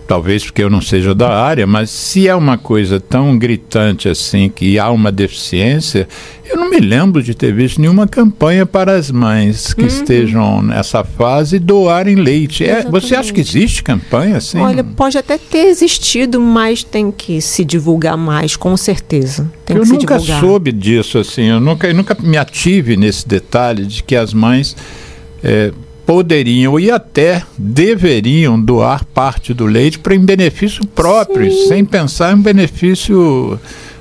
Talvez porque eu não seja da área, mas se é uma coisa tão gritante assim, que há uma deficiência, eu não me lembro de ter visto nenhuma campanha para as mães que estejam nessa fase doarem leite. Você acha que existe campanha assim? Olha, pode até ter existido, mas tem que se divulgar mais, com certeza. Eu nunca soube disso, assim, eu nunca me ative nesse detalhe de que as mães... poderiam e até deveriam doar parte do leite para em benefício próprio, sim, sem pensar em benefício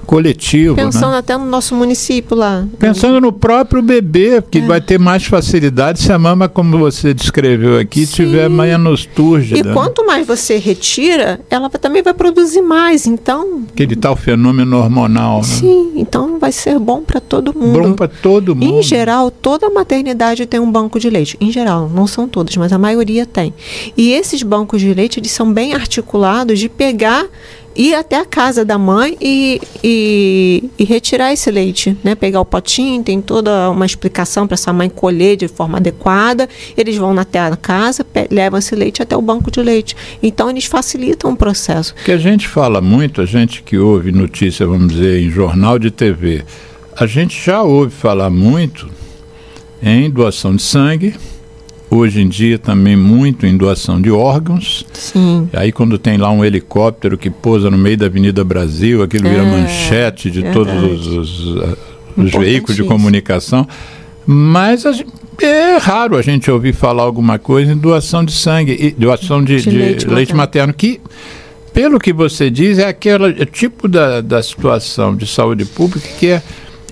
coletivo. Pensando, né? Até no nosso município lá. Pensando no próprio bebê, que vai ter mais facilidade se a mama, como você descreveu aqui, sim, tiver menos túrgida. E quanto mais você retira, ela também vai produzir mais, então... Aquele tal fenômeno hormonal. Sim, né? Então vai ser bom para todo mundo. Bom para todo mundo. Em geral, toda maternidade tem um banco de leite. Em geral, não são todas, mas a maioria tem. E esses bancos de leite, eles são bem articulados de pegar... ir até a casa da mãe e retirar esse leite, né? Pegar o potinho, tem toda uma explicação para essa mãe colher de forma adequada. Eles vão até a casa, levam esse leite até o banco de leite. Então, eles facilitam o processo. Que a gente fala muito, a gente que ouve notícia, vamos dizer, em jornal de TV, a gente já ouve falar muito em doação de sangue. Hoje em dia também muito em doação de órgãos. Sim. Aí quando tem lá um helicóptero que pousa no meio da Avenida Brasil, aquilo vira manchete de todos os veículos de comunicação. Mas é raro a gente ouvir falar alguma coisa em doação de sangue, e doação de leite materno, que, pelo que você diz, é aquele tipo da situação de saúde pública que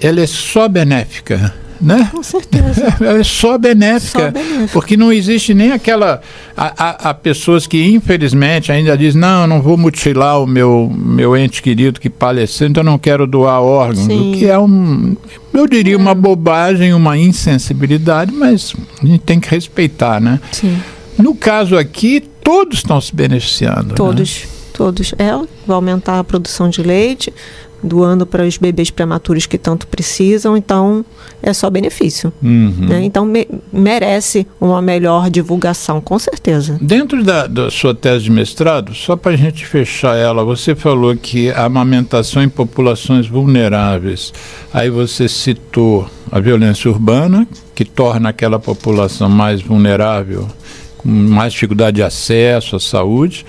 ela é só benéfica. Né? Com certeza. É só benéfica, porque não existe nem aquela... Há pessoas que infelizmente ainda dizem, não vou mutilar o meu ente querido que faleceu, então não quero doar órgãos. Sim. O que é eu diria uma bobagem, uma insensibilidade, mas a gente tem que respeitar, né? Sim. No caso aqui, todos estão se beneficiando. Todos. Né? Todos. Ela vai aumentar a produção de leite, doando para os bebês prematuros que tanto precisam, então é só benefício. Né? Então merece uma melhor divulgação, com certeza. Dentro da sua tese de mestrado, só para a gente fechar ela, você falou que a amamentação em populações vulneráveis, aí você citou a violência urbana, que torna aquela população mais vulnerável, com mais dificuldade de acesso à saúde,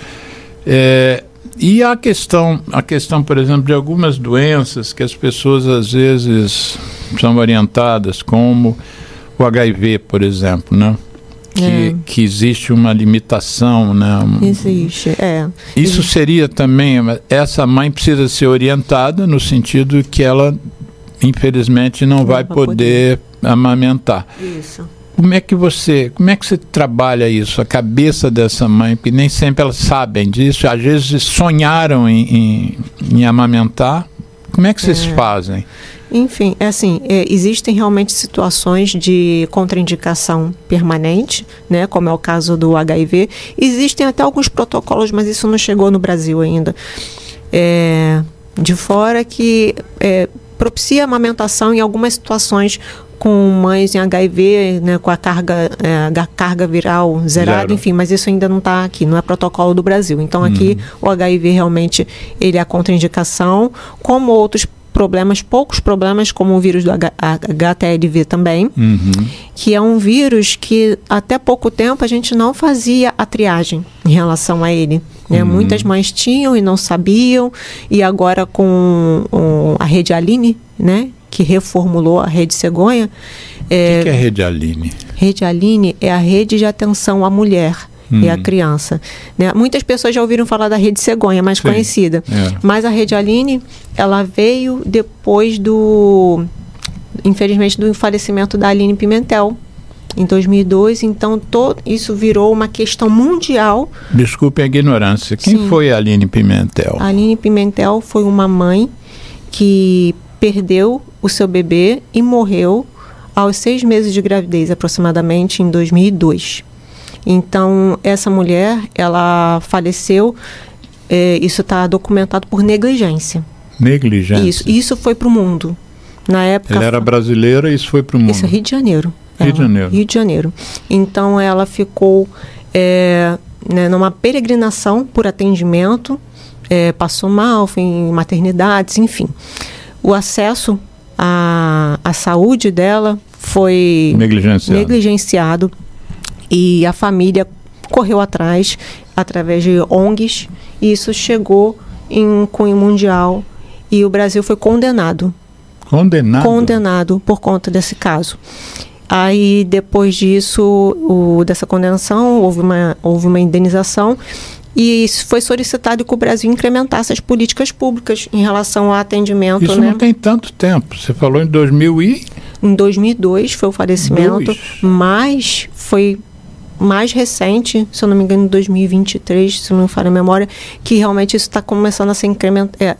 e a questão, por exemplo, de algumas doenças que as pessoas às vezes são orientadas, como o HIV, por exemplo, né? Que existe uma limitação, né? Existe, Isso seria também, essa mãe precisa ser orientada no sentido que ela, infelizmente, não vai poder amamentar. Isso. Como é que você trabalha isso, a cabeça dessa mãe? Porque nem sempre elas sabem disso, às vezes sonharam em amamentar. Como é que vocês fazem? Enfim, existem realmente situações de contraindicação permanente, né, como é o caso do HIV. Existem até alguns protocolos, mas isso não chegou no Brasil ainda. De fora que propicia a amamentação em algumas situações com mães em HIV, né, com a carga viral zerada, enfim, mas isso ainda não está aqui, não é protocolo do Brasil. Então aqui o HIV realmente ele é a contraindicação, como outros problemas, poucos problemas, como o vírus do HTLV também, que é um vírus que até pouco tempo a gente não fazia a triagem em relação a ele. Né? Muitas mães tinham e não sabiam, e agora com a Rede Aline, né, que reformulou a Rede Cegonha. O que é a Rede Aline? Rede Aline é a rede de atenção à mulher e à criança. Né? Muitas pessoas já ouviram falar da Rede Cegonha, mais conhecida. Mas a Rede Aline, ela veio depois infelizmente, do falecimento da Aline Pimentel, em 2002, então isso virou uma questão mundial. Desculpe a ignorância, quem foi a Aline Pimentel? A Aline Pimentel foi uma mãe que perdeu o seu bebê e morreu aos 6 meses de gravidez, aproximadamente em 2002. Então, essa mulher, ela faleceu, isso está documentado por negligência. Negligência? Isso foi para o mundo. Na época, ela era brasileira e isso foi para o mundo? Isso é Rio de Janeiro. Rio de Janeiro. Então, ela ficou numa peregrinação por atendimento, passou mal, foi em maternidades, enfim. O acesso à saúde dela foi negligenciado e a família correu atrás, através de ONGs, e isso chegou em cunho mundial e o Brasil foi condenado. Condenado por conta desse caso. Aí, depois disso, dessa condenação, houve uma indenização e foi solicitado que o Brasil incrementasse as políticas públicas em relação ao atendimento. Isso não tem tanto tempo. Você falou em 2000 e... Em 2002 foi o falecimento, mas foi mais recente, se eu não me engano, em 2023, se não me falha a memória, que realmente isso está começando a ser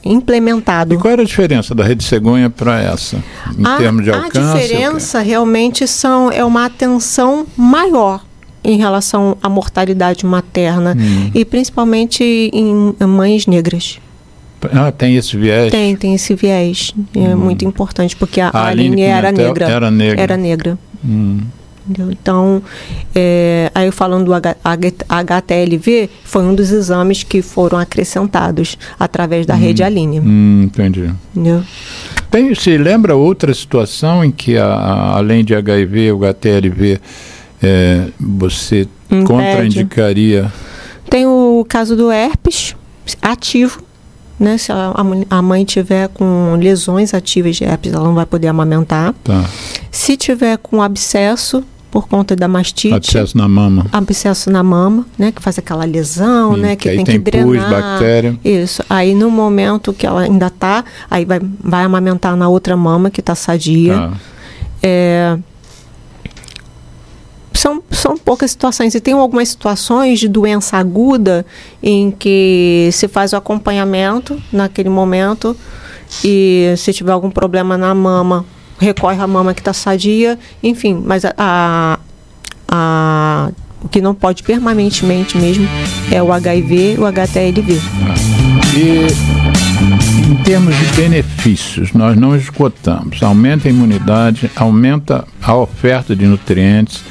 implementado. E qual era a diferença da Rede Cegonha para essa, em termos de alcance? A diferença realmente é uma atenção maior em relação à mortalidade materna e principalmente em mães negras. Tem esse viés? Tem esse viés. É muito importante, porque a Aline era negra. Era negra. Então, aí falando do HTLV, foi um dos exames que foram acrescentados através da Rede Aline. Entendi. Entendeu? Se lembra outra situação em que, além de HIV, o HTLV, você contraindicaria? Tem o caso do herpes ativo, né? Se a mãe tiver com lesões ativas de herpes, ela não vai poder amamentar. Se tiver com abscesso por conta da mastite, abscesso na mama, né, que faz aquela lesão, né, que aí tem que drenar, pus, bactéria. Isso. Aí no momento que ela ainda tá, aí vai amamentar na outra mama que tá sadia. São poucas situações. E tem algumas situações de doença aguda em que se faz o acompanhamento naquele momento e se tiver algum problema na mama, recorre à mama que está sadia, enfim, mas O que não pode permanentemente mesmo é o HIV e o HTLV. E em termos de benefícios, nós não esgotamos. Aumenta a imunidade, aumenta a oferta de nutrientes,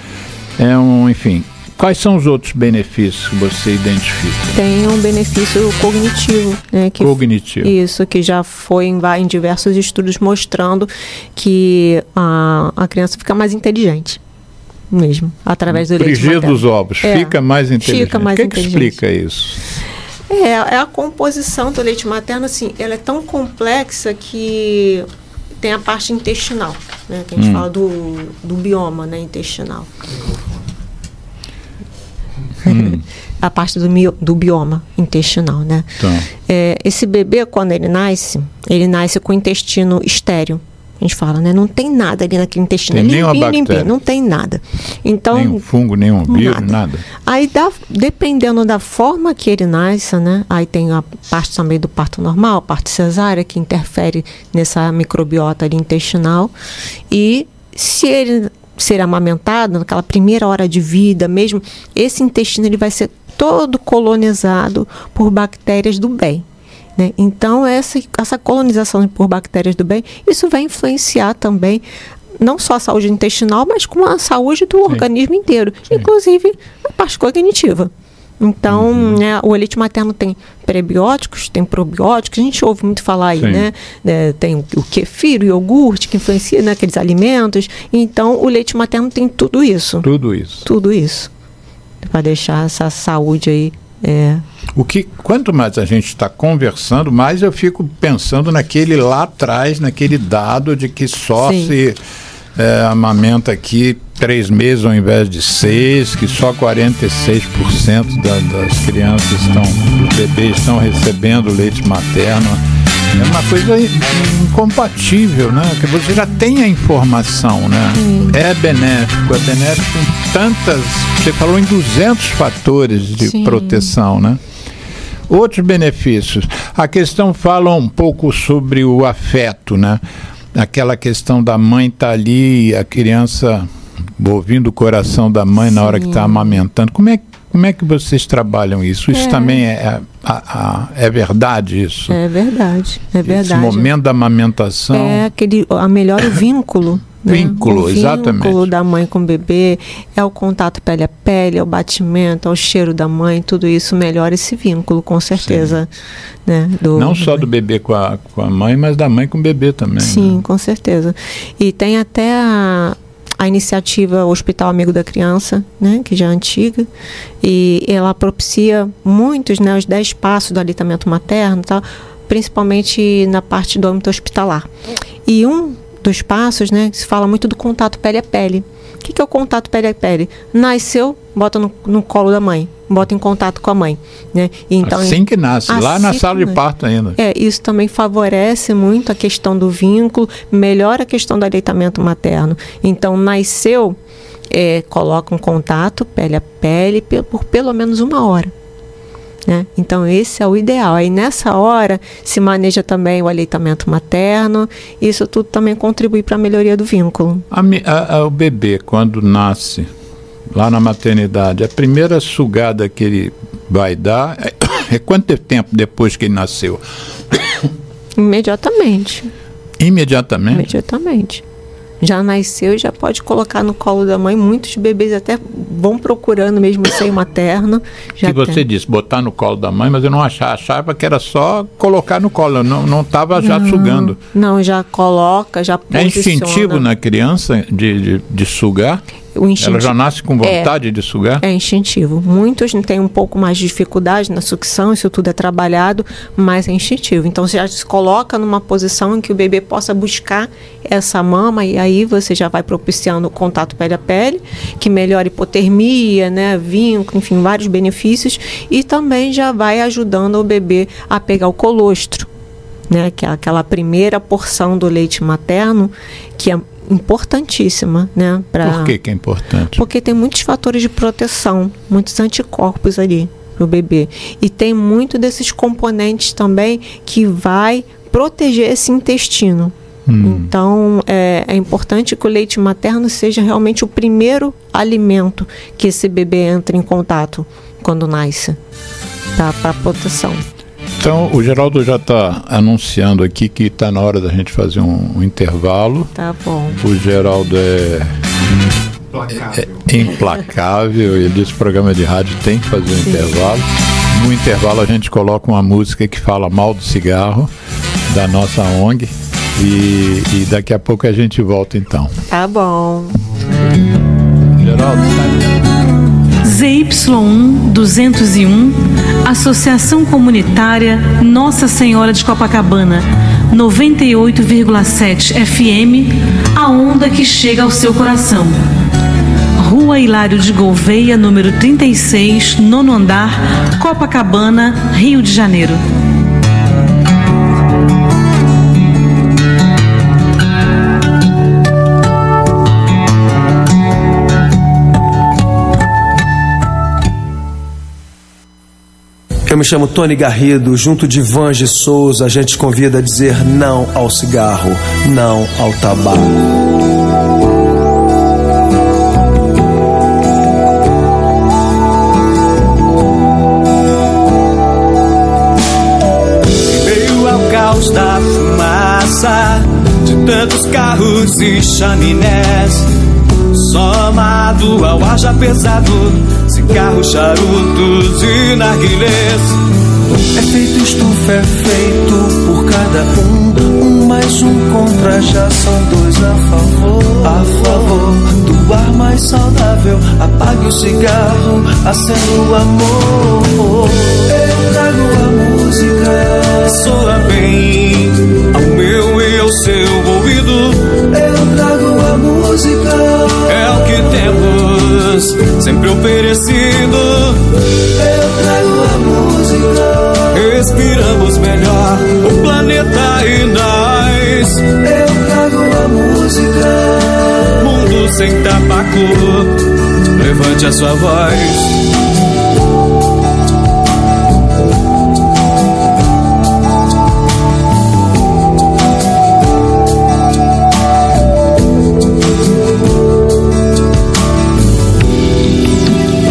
enfim. Quais são os outros benefícios que você identifica? Tem um benefício cognitivo, né? Cognitivo. Isso, que já foi em diversos estudos mostrando que a criança fica mais inteligente mesmo, através do leite materno. Frigir dos ovos, fica mais inteligente. Fica mais inteligente. O que explica isso? A composição do leite materno, assim, ela é tão complexa que tem a parte intestinal, né? Que a gente fala do bioma, né, intestinal. A parte do bioma intestinal, né? Então. Esse bebê, quando ele nasce com o intestino estéril. A gente fala, né? Não tem nada ali naquele intestino. Tem limpinho, não tem nada. Então, nenhum fungo, nenhum vírus, nada. Aí, dependendo da forma que ele nasce, né? Aí tem a parte também do parto normal, parto cesárea, que interfere nessa microbiota ali intestinal. E se ele ser amamentado, naquela primeira hora de vida mesmo, esse intestino ele vai ser todo colonizado por bactérias do bem. Né? Então, essa colonização por bactérias do bem, isso vai influenciar também não só a saúde intestinal, mas com a saúde do organismo inteiro, inclusive a parte cognitiva. Então, né, o leite materno tem prebióticos, tem probióticos, a gente ouve muito falar aí, né? Tem o kefir, o iogurte, que influencia naqueles alimentos. Então, o leite materno tem tudo isso. Tudo isso. Para deixar essa saúde aí. Quanto mais a gente está conversando, mais eu fico pensando naquele lá atrás, naquele dado de que só se amamenta aqui 3 meses ao invés de 6, que só 46% das crianças dos bebês estão recebendo leite materno. É uma coisa incompatível, né? Porque você já tem a informação, né? É benéfico em tantas... Você falou em 200 fatores de proteção, né? Outros benefícios. A questão fala um pouco sobre o afeto, né? Aquela questão da mãe estar ali, a criança ouvindo o coração da mãe na hora que está amamentando. Como é que vocês trabalham isso? Isso também é verdade, isso? É verdade, Esse momento da amamentação. Melhor o vínculo. Vínculo, exatamente. O vínculo da mãe com o bebê, é o contato pele a pele, é o batimento, é o cheiro da mãe, tudo isso melhora esse vínculo, com certeza. Né, não só do bebê com a mãe, mas da mãe com o bebê também. Sim, né? Com certeza. E tem até a iniciativa Hospital Amigo da Criança, né, que já é antiga, e ela propicia muitos, né, os 10 passos do aleitamento materno, tal, principalmente na parte do âmbito hospitalar. E um dos passos, né, se fala muito do contato pele a pele. O que é o contato pele a pele? Nasceu, bota no colo da mãe, bota em contato com a mãe, né? Então, assim que nasce, lá na sala de parto ainda. Isso também favorece muito a questão do vínculo, melhora a questão do aleitamento materno. Então, nasceu, coloca um contato pele a pele por pelo menos 1 hora. Né? Então, esse é o ideal. Aí, nessa hora, se maneja também o aleitamento materno. Isso tudo também contribui para a melhoria do vínculo. O bebê, quando nasce lá na maternidade, a primeira sugada que ele vai dar é quanto tempo depois que ele nasceu? Imediatamente. Imediatamente? Imediatamente. Já nasceu e já pode colocar no colo da mãe. Muitos bebês até vão procurando mesmo o seio materno. Que você disse, botar no colo da mãe, mas eu não achava que era só colocar no colo, não estava já sugando. Não, já coloca, já posiciona. É instintivo na criança de sugar? Ela já nasce com vontade de sugar? É instintivo. Muitos têm um pouco mais de dificuldade na sucção, isso tudo é trabalhado, mas é instintivo. Então, você já se coloca numa posição em que o bebê possa buscar essa mama, e aí você já vai propiciando o contato pele a pele, que melhora a hipotermia, né, vínculo, enfim, vários benefícios, e também já vai ajudando o bebê a pegar o colostro, né, que é aquela primeira porção do leite materno, que é importantíssima, né? Por que é importante? Porque tem muitos fatores de proteção, muitos anticorpos ali para o bebê. E tem muito desses componentes também que vai proteger esse intestino. Então, é importante que o leite materno seja realmente o primeiro alimento que esse bebê entra em contato quando nasce, tá? Para proteção. Então, o Geraldo já está anunciando aqui que está na hora da gente fazer um intervalo. Tá bom. O Geraldo é implacável. Ele diz que o programa de rádio tem que fazer um intervalo. No intervalo a gente coloca uma música que fala mal do cigarro, da nossa ONG. E daqui a pouco a gente volta então. Tá bom. Geraldo, ZY1 201, Associação Comunitária Nossa Senhora de Copacabana, 98,7 FM, a onda que chega ao seu coração. Rua Hilário de Gouveia, número 36, 9º andar, Copacabana, Rio de Janeiro. Eu me chamo Tony Garrido, junto de Vange Souza, a gente convida a dizer não ao cigarro, não ao tabaco. Em meio ao caos da fumaça de tantos carros e chaminés, somado ao ar já pesado, cigarros, charutos e narguilés. É feito estufa, é feito por cada um mais um contra, já são dois a favor do ar mais saudável. Apague o cigarro, acenda o amor. Eu trago a música, Soa bem ao meu e ao seu ouvido. eu trago a música, É o que temos sempre oferecido. eu trago a música, Respiramos melhor o planeta e nós. eu trago a música. Mundo sem tabaco, levante a sua voz.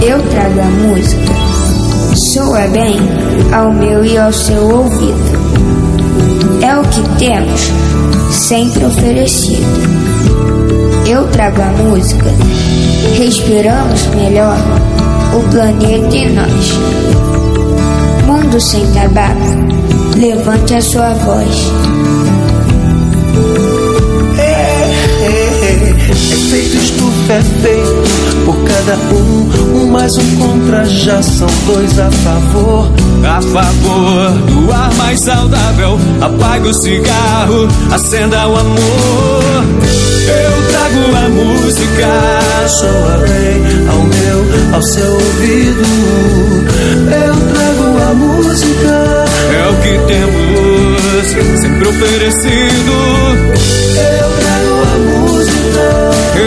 Eu trago a música, soa bem ao meu e ao seu ouvido. É o que temos sempre oferecido. Eu trago a música, respiramos melhor o planeta e nós. Mundo sem tabaco, levante a sua voz. É feito estufa, é feito por cada um mais um contra, já são dois a favor. A favor do ar mais saudável, apague o cigarro, acenda o amor. Eu trago a música, Soa bem ao meu, ao seu ouvido. Eu trago a música, é o que temos sempre oferecido. eu trago a música,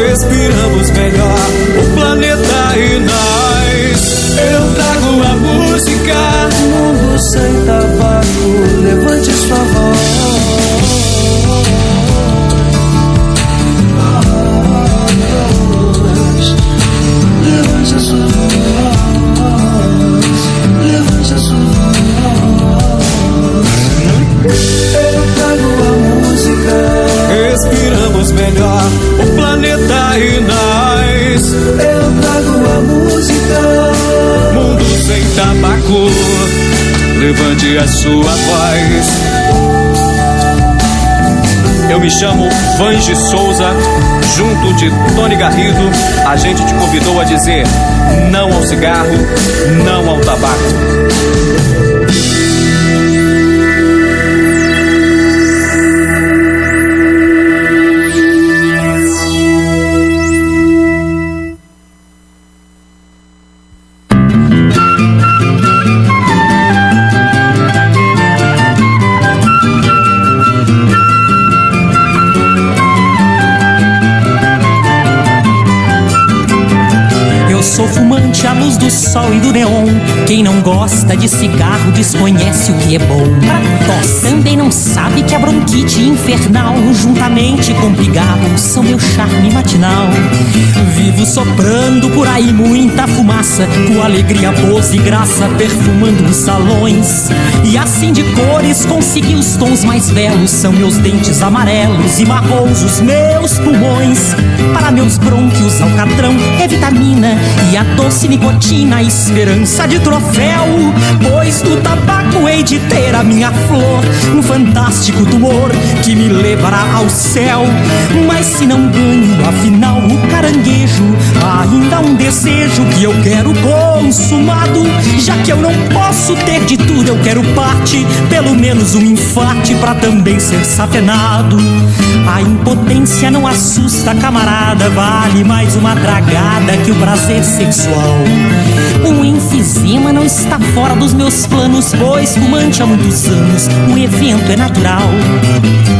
Respiramos melhor o planeta e nós. Eu trago a música, mundo sem tabaco, levante sua voz. Levante a sua voz, levante a sua voz. Eu trago a música, respiramos melhor o planeta e nós. eu trago a música, Mundo sem tabaco, levante a sua voz. Eu me chamo Vange Souza, junto de Tony Garrido, a gente te convidou a dizer não ao cigarro, não ao tabaco. Eu sou fumante fumante à luz do sol e do neon. Quem não gosta de cigarro desconhece o que é bom. Pra tosse também não sabe que a bronquite infernal, juntamente com pigarro, são meu charme matinal. Vivo soprando por aí muita fumaça, com alegria, pose e graça, perfumando os salões. E assim de cores consegui os tons mais belos. São meus dentes amarelos e marrons os meus pulmões. Para meus brônquios alcatrão é vitamina e a doce nicotina, esperança de troféu. Pois do tabaco hei de ter a minha flor, um fantástico tumor que me levará ao céu. Mas se não ganho, afinal, o caranguejo, ainda há um desejo que eu quero consumado. Já que eu não posso ter de tudo, eu quero parte, pelo menos um infarte pra também ser safenado. A impotência não assusta, camarada, vale mais uma tragada que o prazer sexual. Um enfisema não está fora dos meus planos, pois fumante há muitos anos, o evento é natural.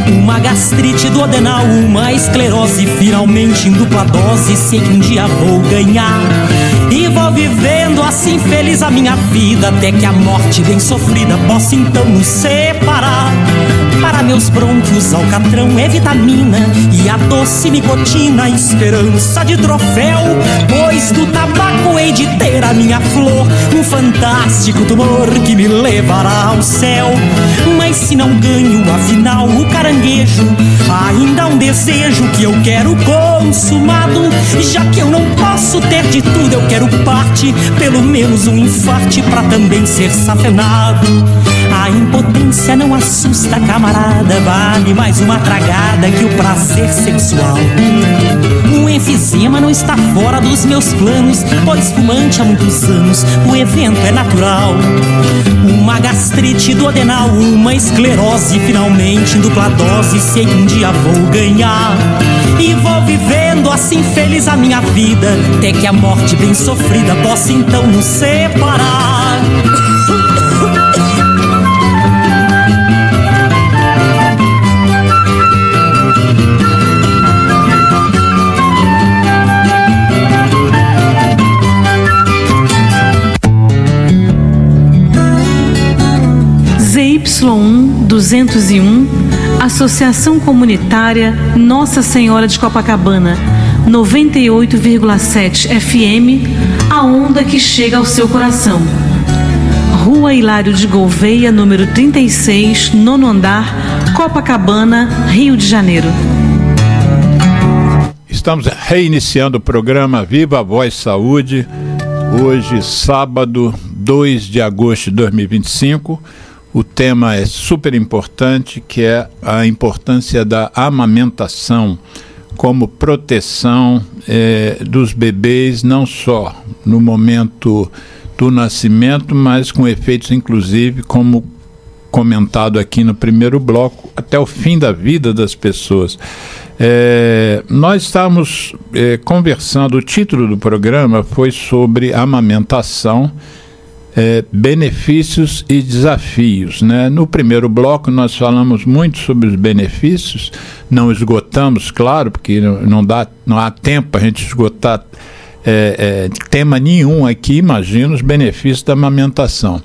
Uma gastrite duodenal, uma esclerose, finalmente em dupla dose, sei que um dia vou ganhar. E vou vivendo assim feliz a minha vida, até que a morte bem sofrida possa então nos separar. Para meus brônquios alcatrão é vitamina e a doce nicotina, esperança de troféu. Pois do tabaco hei de ter a minha flor, um fantástico tumor que me levará ao céu. Mas se não ganho, afinal, o caranguejo, ainda há um desejo que eu quero consumado. Já que eu não posso ter de tudo, eu quero parte, pelo menos um infarte pra também ser safenado. A impotência não assusta, camarada, vale mais uma tragada que o prazer sexual. Um enfisema não está fora dos meus planos, pois fumante há muitos anos, o evento é natural. Uma gastrite duodenal, uma esclerose, finalmente em dupla dose, sei que um dia vou ganhar. E vou vivendo assim feliz a minha vida, até que a morte bem sofrida possa então nos separar. ZY1 201, Associação Comunitária Nossa Senhora de Copacabana, 98,7 FM, a onda que chega ao seu coração. Rua Hilário de Gouveia, número 36, nono andar, Copacabana, Rio de Janeiro. Estamos reiniciando o programa Viva a Voz Saúde, hoje sábado 2 de agosto de 2025. O tema é super importante, que é a importância da amamentação como proteção dos bebês, não só no momento do nascimento, mas com efeitos, inclusive, como comentado aqui no primeiro bloco, até o fim da vida das pessoas. Nós estávamos conversando, o título do programa foi sobre amamentação, benefícios e desafios, né? No primeiro bloco nós falamos muito sobre os benefícios, não esgotamos, claro, porque não há tempo para a gente esgotar tema nenhum aqui, imagina os benefícios da amamentação.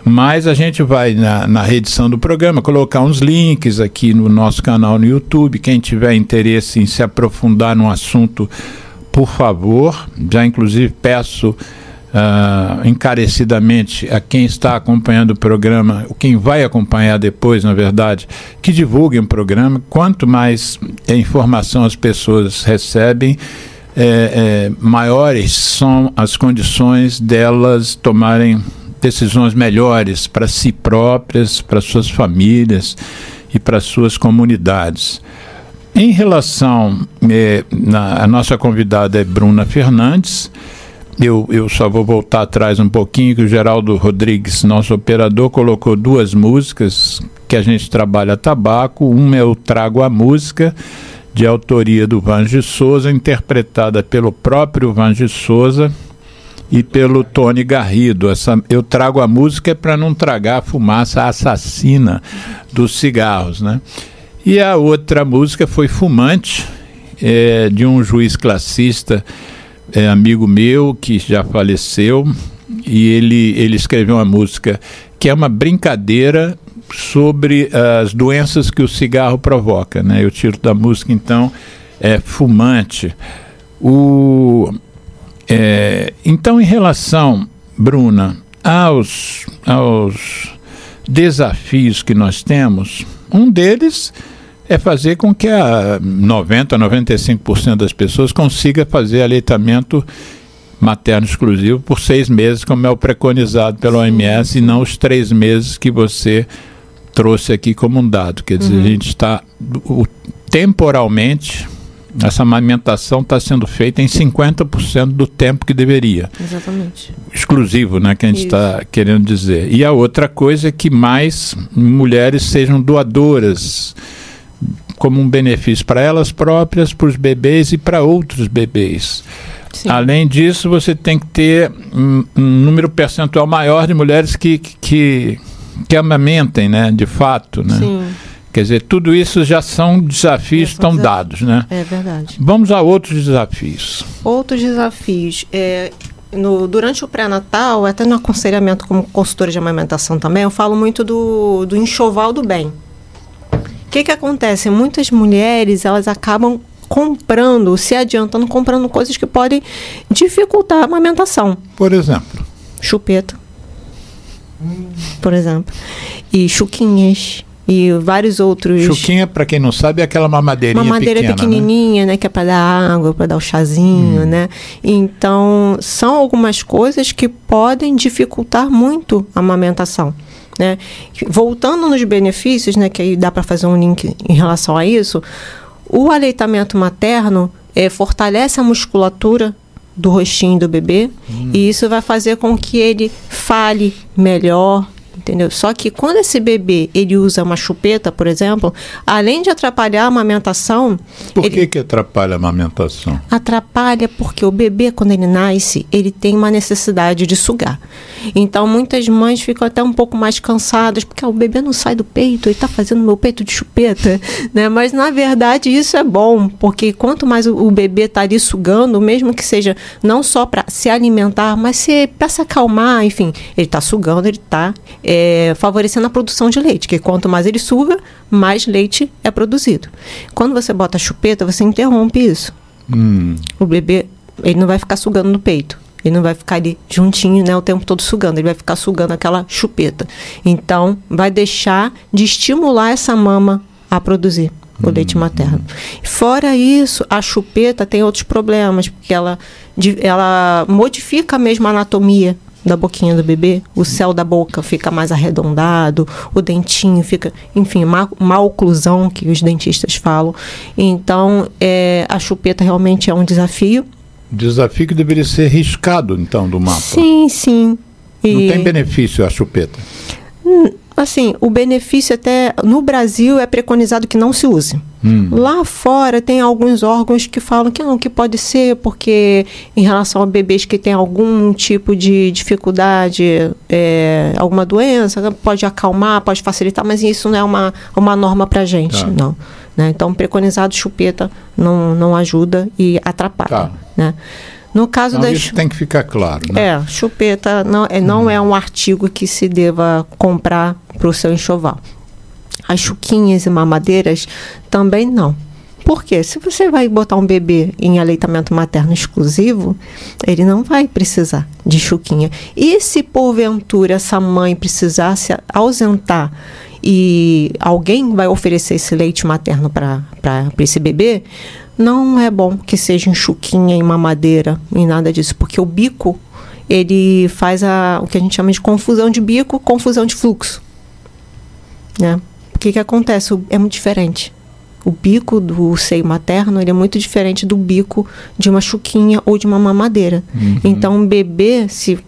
Mas a gente vai na reedição do programa colocar uns links aqui no nosso canal no YouTube. Quem tiver interesse em se aprofundar no assunto, por favor, já inclusive peço encarecidamente a quem está acompanhando o programa, quem vai acompanhar depois, na verdade, que divulguem o programa. Quanto mais informação as pessoas recebem, maiores são as condições delas tomarem decisões melhores para si próprias, para suas famílias e para suas comunidades. Em relação, a nossa convidada é Bruna Fernandes. Eu só vou voltar atrás um pouquinho, que o Geraldo Rodrigues, nosso operador, colocou duas músicas que a gente trabalha tabaco. Uma é o Trago a Música, de autoria do Vange Souza, interpretada pelo próprio Vange Souza e pelo Tony Garrido. Eu trago a música para não tragar a fumaça assassina dos cigarros, né? E a outra música foi Fumante, de um juiz classista, é amigo meu que já faleceu, e ele escreveu uma música que é uma brincadeira sobre as doenças que o cigarro provoca, né? O título da música, então, é Fumante. Então, em relação, Bruna, aos desafios que nós temos, um deles é fazer com que a 95% das pessoas consiga fazer aleitamento materno exclusivo por 6 meses, como é o preconizado pela OMS, e não os 3 meses que você trouxe aqui como um dado. Quer dizer, a gente está temporalmente, essa amamentação está sendo feita em 50% do tempo que deveria. Exatamente. Exclusivo, né, que a gente está querendo dizer. E a outra coisa é que mais mulheres sejam doadoras, como um benefício para elas próprias, para os bebês e para outros bebês. Sim. Além disso, você tem que ter um número percentual maior de mulheres que amamentem, né, de fato, né? Sim. Quer dizer, tudo isso já são desafios que estão dados, né? É verdade. Vamos a outros desafios. Outros desafios. Durante o pré-natal, até no aconselhamento como consultora de amamentação também, eu falo muito do enxoval do bem. O que acontece? Muitas mulheres, elas acabam se adiantando, comprando coisas que podem dificultar a amamentação. Por exemplo? Chupeta. Por exemplo. E chuquinhas. E vários outros. Chuquinha, para quem não sabe, é aquela mamadeirinha pequena. Uma madeira pequenininha, né? Que é para dar água, para dar o chazinho, né? Então, são algumas coisas que podem dificultar muito a amamentação, né? Voltando nos benefícios, né? Que aí dá para fazer um link em relação a isso. O aleitamento materno fortalece a musculatura do rostinho do bebê, e isso vai fazer com que ele fale melhor, entendeu? Só que quando esse bebê ele usa uma chupeta, por exemplo, além de atrapalhar a amamentação... Por que atrapalha a amamentação? Atrapalha porque o bebê, quando ele nasce, ele tem uma necessidade de sugar. Então, muitas mães ficam até um pouco mais cansadas, porque o bebê não sai do peito, ele está fazendo meu peito de chupeta, né? Mas, na verdade, isso é bom, porque quanto mais o bebê está ali sugando, mesmo que seja não só para se alimentar, mas para se acalmar, enfim, ele está sugando, ele está favorecendo a produção de leite, que quanto mais ele suga, mais leite é produzido. Quando você bota a chupeta, você interrompe isso. O bebê, ele não vai ficar sugando no peito. Ele não vai ficar ali juntinho, né, o tempo todo sugando. Ele vai ficar sugando aquela chupeta. Então, vai deixar de estimular essa mama a produzir o leite materno. Fora isso, a chupeta tem outros problemas, porque ela modifica a mesma anatomia da boquinha do bebê. O céu da boca fica mais arredondado, o dentinho fica, enfim, má oclusão, que os dentistas falam. Então, a chupeta realmente é um desafio. Desafio que deveria ser riscado, então, do mapa. Sim, sim. Não tem benefício a chupeta? Assim, o benefício até no Brasil é preconizado que não se use. Lá fora tem alguns órgãos que falam que não, que pode ser porque em relação a bebês que têm algum tipo de dificuldade, alguma doença, pode acalmar, pode facilitar, mas isso não é uma norma pra gente, não. Né? Então, preconizado chupeta não ajuda e atrapalha. Né? No caso então, isso tem que ficar claro, né? Chupeta não é um artigo que se deva comprar para o seu enxoval. As chuquinhas e mamadeiras também não. Por quê? Se você vai botar um bebê em aleitamento materno exclusivo, ele não vai precisar de chuquinha. E se porventura essa mãe precisar se ausentar e alguém vai oferecer esse leite materno para esse bebê, não é bom que seja em chuquinha, em mamadeira, em nada disso, porque o bico, ele faz o que a gente chama de confusão de bico, confusão de fluxo. Né? O que acontece? É muito diferente. O bico do seio materno, ele é muito diferente do bico de uma chuquinha ou de uma mamadeira. Então, o bebê, se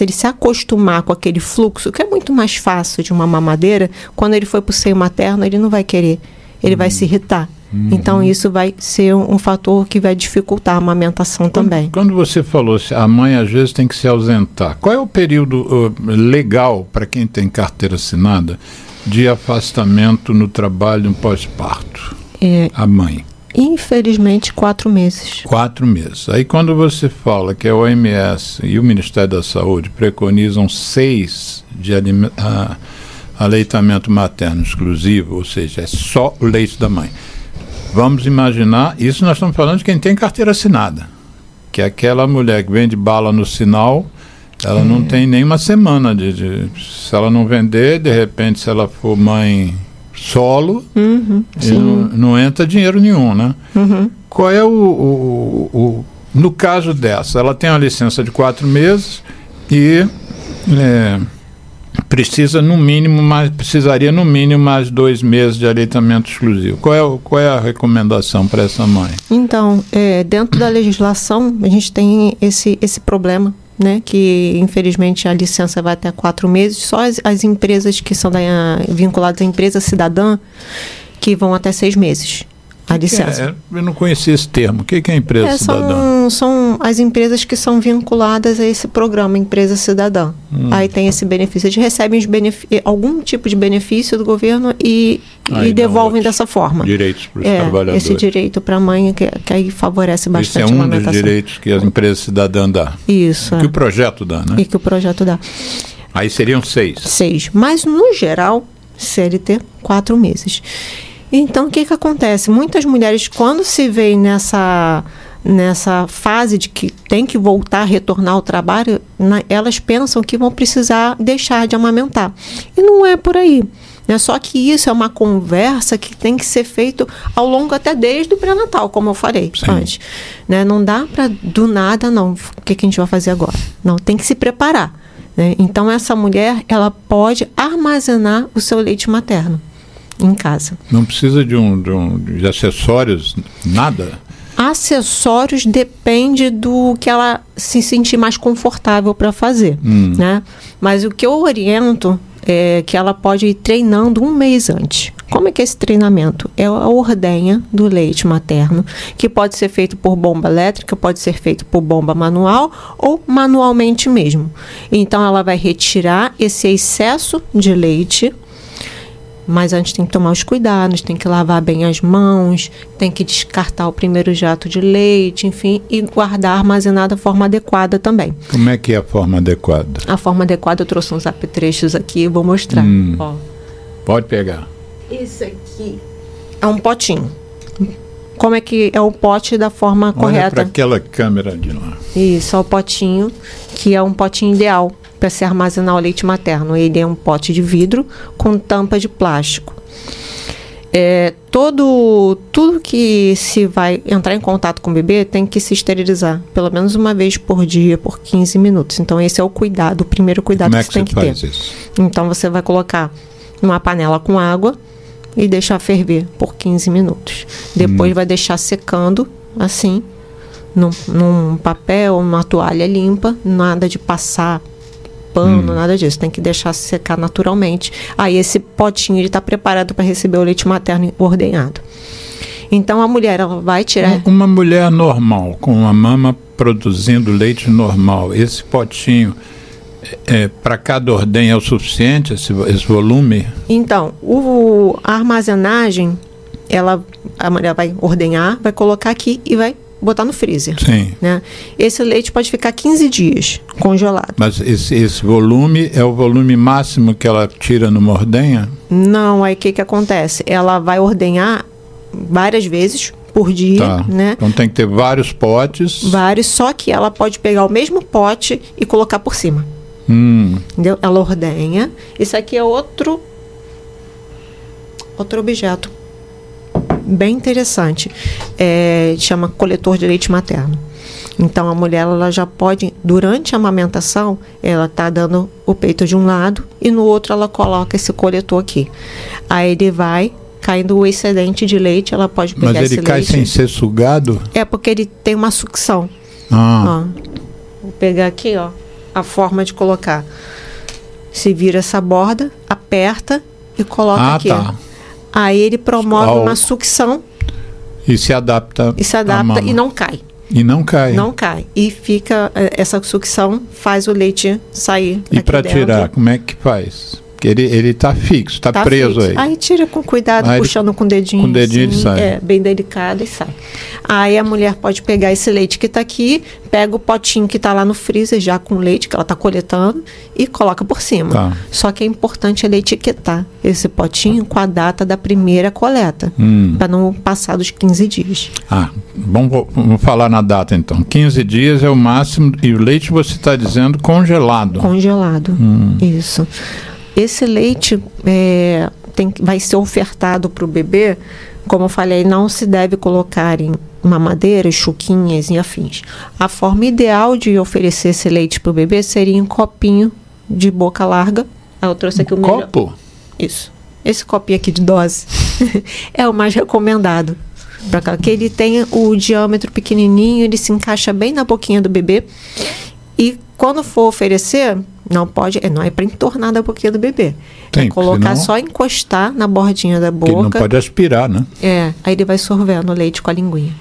ele se acostumar com aquele fluxo, que é muito mais fácil de uma mamadeira, quando ele for para o seio materno, ele não vai querer, ele vai se irritar. Então, isso vai ser um fator que vai dificultar a amamentação também. Quando você falou, a mãe às vezes tem que se ausentar, qual é o período legal para quem tem carteira assinada de afastamento no trabalho no pós-parto? A mãe. Infelizmente, 4 meses. 4 meses. Aí quando você fala que a OMS e o Ministério da Saúde preconizam 6 de aleitamento materno exclusivo, ou seja, é só o leite da mãe. Vamos imaginar, isso nós estamos falando de quem tem carteira assinada, que é aquela mulher que vende bala no sinal, ela não tem nem uma semana se ela não vender, de repente, se ela for mãe solo, não entra dinheiro nenhum, né? Qual é no caso dessa, ela tem uma licença de 4 meses e precisaria no mínimo mais 2 meses de aleitamento exclusivo. Qual é a recomendação para essa mãe? Então, dentro da legislação, a gente tem esse problema, né, que infelizmente a licença vai até 4 meses, só as empresas que são vinculadas à empresa cidadã que vão até 6 meses a licença. Eu não conhecia esse termo. O que é empresa cidadã? São as empresas que são vinculadas a esse programa, empresa cidadã. Aí tem esse benefício. Eles recebem algum tipo de benefício do governo e devolvem dessa forma. Direitos para os trabalhadores. Esse direito para a mãe, que aí favorece bastante a amamentação. Esse é um dos direitos que as empresas cidadãs dão. Isso. Que o projeto dá, né? E que o projeto dá. Aí seriam 6. 6. Mas, no geral, CLT, 4 meses. Então, o que acontece? Muitas mulheres, quando se veem nessa fase de que tem que retornar ao trabalho, elas pensam que vão precisar deixar de amamentar. E não é por aí. Né? Só que isso é uma conversa que tem que ser feito ao longo até desde o pré-natal, como eu falei antes. Né? Não dá para do nada, não. O que a gente vai fazer agora? Não, tem que se preparar. Né? Então, essa mulher, ela pode armazenar o seu leite materno em casa. Não precisa de acessórios, nada? Acessórios depende do que ela se sentir mais confortável para fazer, né? Mas o que eu oriento é que ela pode ir treinando 1 mês antes. Como é que é esse treinamento? É a ordenha do leite materno, que pode ser feito por bomba elétrica, pode ser feito por bomba manual ou manualmente mesmo. Então, ela vai retirar esse excesso de leite, mas antes tem que tomar os cuidados, tem que lavar bem as mãos, tem que descartar o primeiro jato de leite, enfim, e guardar armazenado da forma adequada também. Como é que é a forma adequada? A forma adequada, eu trouxe uns apetrechos aqui e vou mostrar. Ó. Pode pegar. Esse aqui é um potinho. Como é que é o pote da forma correta? Olha para aquela câmera de lá. Isso, é o potinho, que é um potinho ideal para se armazenar o leite materno. Ele é um pote de vidro com tampa de plástico. Tudo que se vai entrar em contato com o bebê tem que se esterilizar pelo menos uma vez por dia, por 15 minutos. Então, esse é o cuidado, o primeiro cuidado que você tem que ter. Isso? Então, você vai colocar numa panela com água e deixar ferver por 15 minutos. Depois vai deixar secando, assim, num papel, numa toalha limpa, nada de passar pano, nada disso. Tem que deixar secar naturalmente. Aí esse potinho está preparado para receber o leite materno ordenhado. Então a mulher, ela vai tirar... Uma mulher normal, com uma mama produzindo leite normal, esse potinho, para cada ordenha é o suficiente, esse volume? Então, a armazenagem, a mulher vai ordenhar, vai colocar aqui e vai botar no freezer. Sim. Né? Esse leite pode ficar 15 dias congelado. Mas esse volume é o volume máximo que ela tira numa ordenha? Não, aí o que acontece? Ela vai ordenhar várias vezes por dia, né? Então tem que ter vários potes. Vários, só que ela pode pegar o mesmo pote e colocar por cima. Entendeu? Ela ordenha. Isso aqui é outro objeto bem interessante, chama coletor de leite materno. Então a mulher, ela já pode, durante a amamentação, ela tá dando o peito de um lado e no outro ela coloca esse coletor aqui. Aí ele vai caindo o excedente de leite, ela pode pegar esse leite. Mas ele cai sem ser sugado? É porque ele tem uma sucção. Ó, vou pegar aqui, ó, a forma de colocar. Se vira essa borda, aperta e coloca aqui. Tá. Aí ele promove uma sucção. E se adapta. E não cai. E não cai. Não cai. E fica, essa sucção faz o leite sair. E para tirar, como é que faz? que ele está fixo, está preso fixo. Aí tira com cuidado, aí puxando com o dedinho. Com o dedinho assim, ele sai. É, bem delicado e sai. Aí a mulher pode pegar esse leite que está aqui, pega o potinho que está lá no freezer já com leite que ela está coletando e coloca por cima. Tá. Só que é importante ela etiquetar esse potinho com a data da primeira coleta, para não passar dos 15 dias. Vamos falar na data então. 15 dias é o máximo, e o leite você está dizendo congelado. Congelado, isso. Esse leite vai ser ofertado para o bebê, como eu falei, não se deve colocar em mamadeiras, chuquinhas e afins. A forma ideal de oferecer esse leite para o bebê seria em um copinho de boca larga. Eu trouxe aqui o melhor. Copo? Isso. Esse copinho aqui de dose é o mais recomendado. Para que ele tenha o diâmetro pequenininho, ele se encaixa bem na boquinha do bebê. E quando for oferecer, não é para entornar da boquinha do bebê. Tem, colocar senão, só encostar na bordinha da boca. Ele não pode aspirar, né? Aí ele vai sorvendo o leite com a linguinha.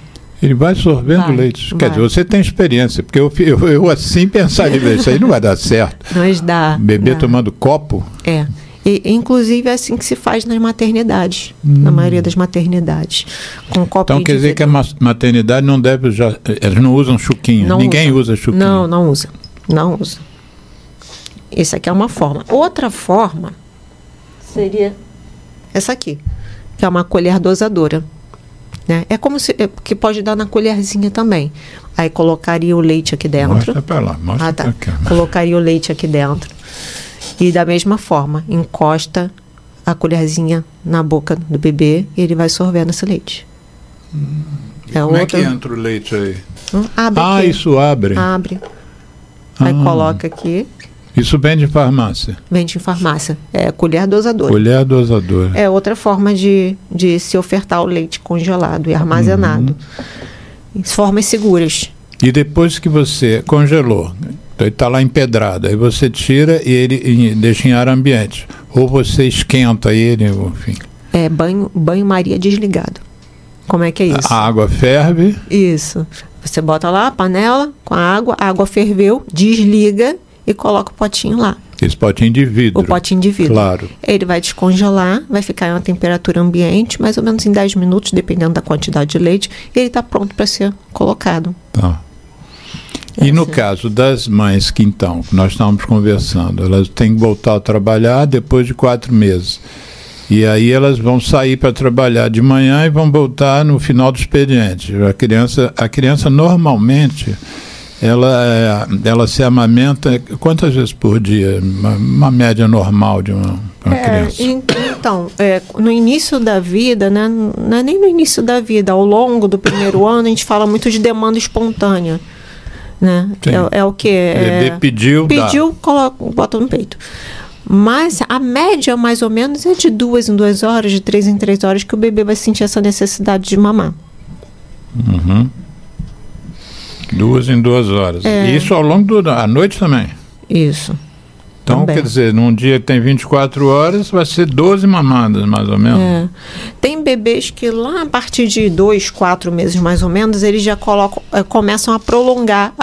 Ele vai sorvendo leite. Quer dizer, você tem experiência, porque eu assim pensar de ver, isso aí não vai dar certo. Mas dá. Bebê tomando copo? E, inclusive é assim que se faz nas maternidades, na maioria das maternidades. Com copinho. Então quer dizer que a maternidade não deve usar, eles não usam chuquinho, ninguém usa chuquinho. Não usa. Não usa. Essa aqui é uma forma. Outra forma seria essa aqui, que é uma colher dosadora. Né? É como se, que pode dar na colherzinha também. Aí colocaria o leite aqui dentro. Mostra para lá, mostra pra cá. Colocaria o leite aqui dentro. E da mesma forma, encosta a colherzinha na boca do bebê e ele vai sorvendo esse leite. Como é que entra o leite aí? Abre aqui. Isso abre? Abre. Aí coloca aqui. Isso vende em farmácia? Vende em farmácia. É colher dosadora. Colher dosadora. É outra forma de se ofertar o leite congelado e armazenado. Formas seguras. E depois que você congelou, então ele está lá empedrado, aí você tira e ele deixa em ar ambiente. Ou você esquenta ele, enfim. Banho-maria desligado. Como é que é isso? A água ferve. Isso. Você bota lá a panela com a água ferveu, desliga e coloca o potinho lá. Esse potinho de vidro. O potinho de vidro. Claro. Ele vai descongelar, vai ficar em uma temperatura ambiente, mais ou menos em 10 minutos, dependendo da quantidade de leite, e ele está pronto para ser colocado. Tá. E no caso das mães que então, nós estávamos conversando, elas têm que voltar a trabalhar depois de 4 meses. E aí elas vão sair para trabalhar de manhã e vão voltar no final do expediente. A criança normalmente, ela se amamenta quantas vezes por dia? Uma média normal de uma criança. Então, no início da vida, né, não é nem no início da vida, ao longo do primeiro ano, a gente fala muito de demanda espontânea. Né? É o que? Bebê pediu, bota no peito. Mas a média, mais ou menos, é de 2 em 2 horas, de 3 em 3 horas, que o bebê vai sentir essa necessidade de mamar. 2 em 2 horas. E isso ao longo da noite também? Isso. Então, também. Quer dizer, num dia que tem 24 horas, vai ser 12 mamadas, mais ou menos. Tem bebês que lá, a partir de 2, 4 meses, mais ou menos, eles já começam a prolongar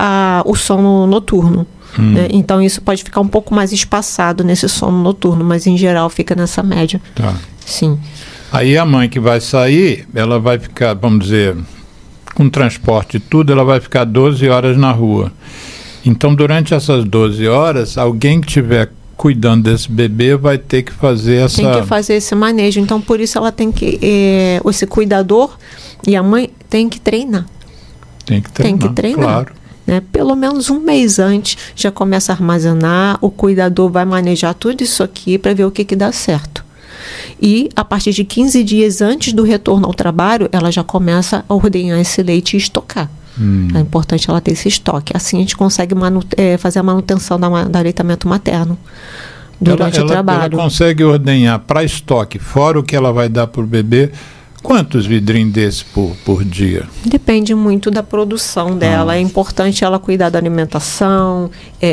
o sono noturno. Né? Então, isso pode ficar um pouco mais espaçado nesse sono noturno, mas, em geral, fica nessa média. Tá. Sim. Aí, a mãe que vai sair, ela vai ficar, vamos dizer, com transporte e tudo, ela vai ficar 12 horas na rua. Então, durante essas 12 horas, alguém que estiver cuidando desse bebê vai ter que fazer Tem que fazer esse manejo. Então, por isso, ela tem que... esse cuidador e a mãe tem que treinar. Tem que treinar. Claro. Né? Pelo menos 1 mês antes, já começa a armazenar, o cuidador vai manejar tudo isso aqui para ver o que dá certo. E, a partir de 15 dias antes do retorno ao trabalho, ela já começa a ordenhar esse leite e estocar. É importante ela ter esse estoque. Assim a gente consegue fazer a manutenção do aleitamento materno durante o trabalho. Ela consegue ordenhar para estoque, fora o que ela vai dar para o bebê, quantos vidrinhos desses por dia? Depende muito da produção dela. É importante ela cuidar da alimentação,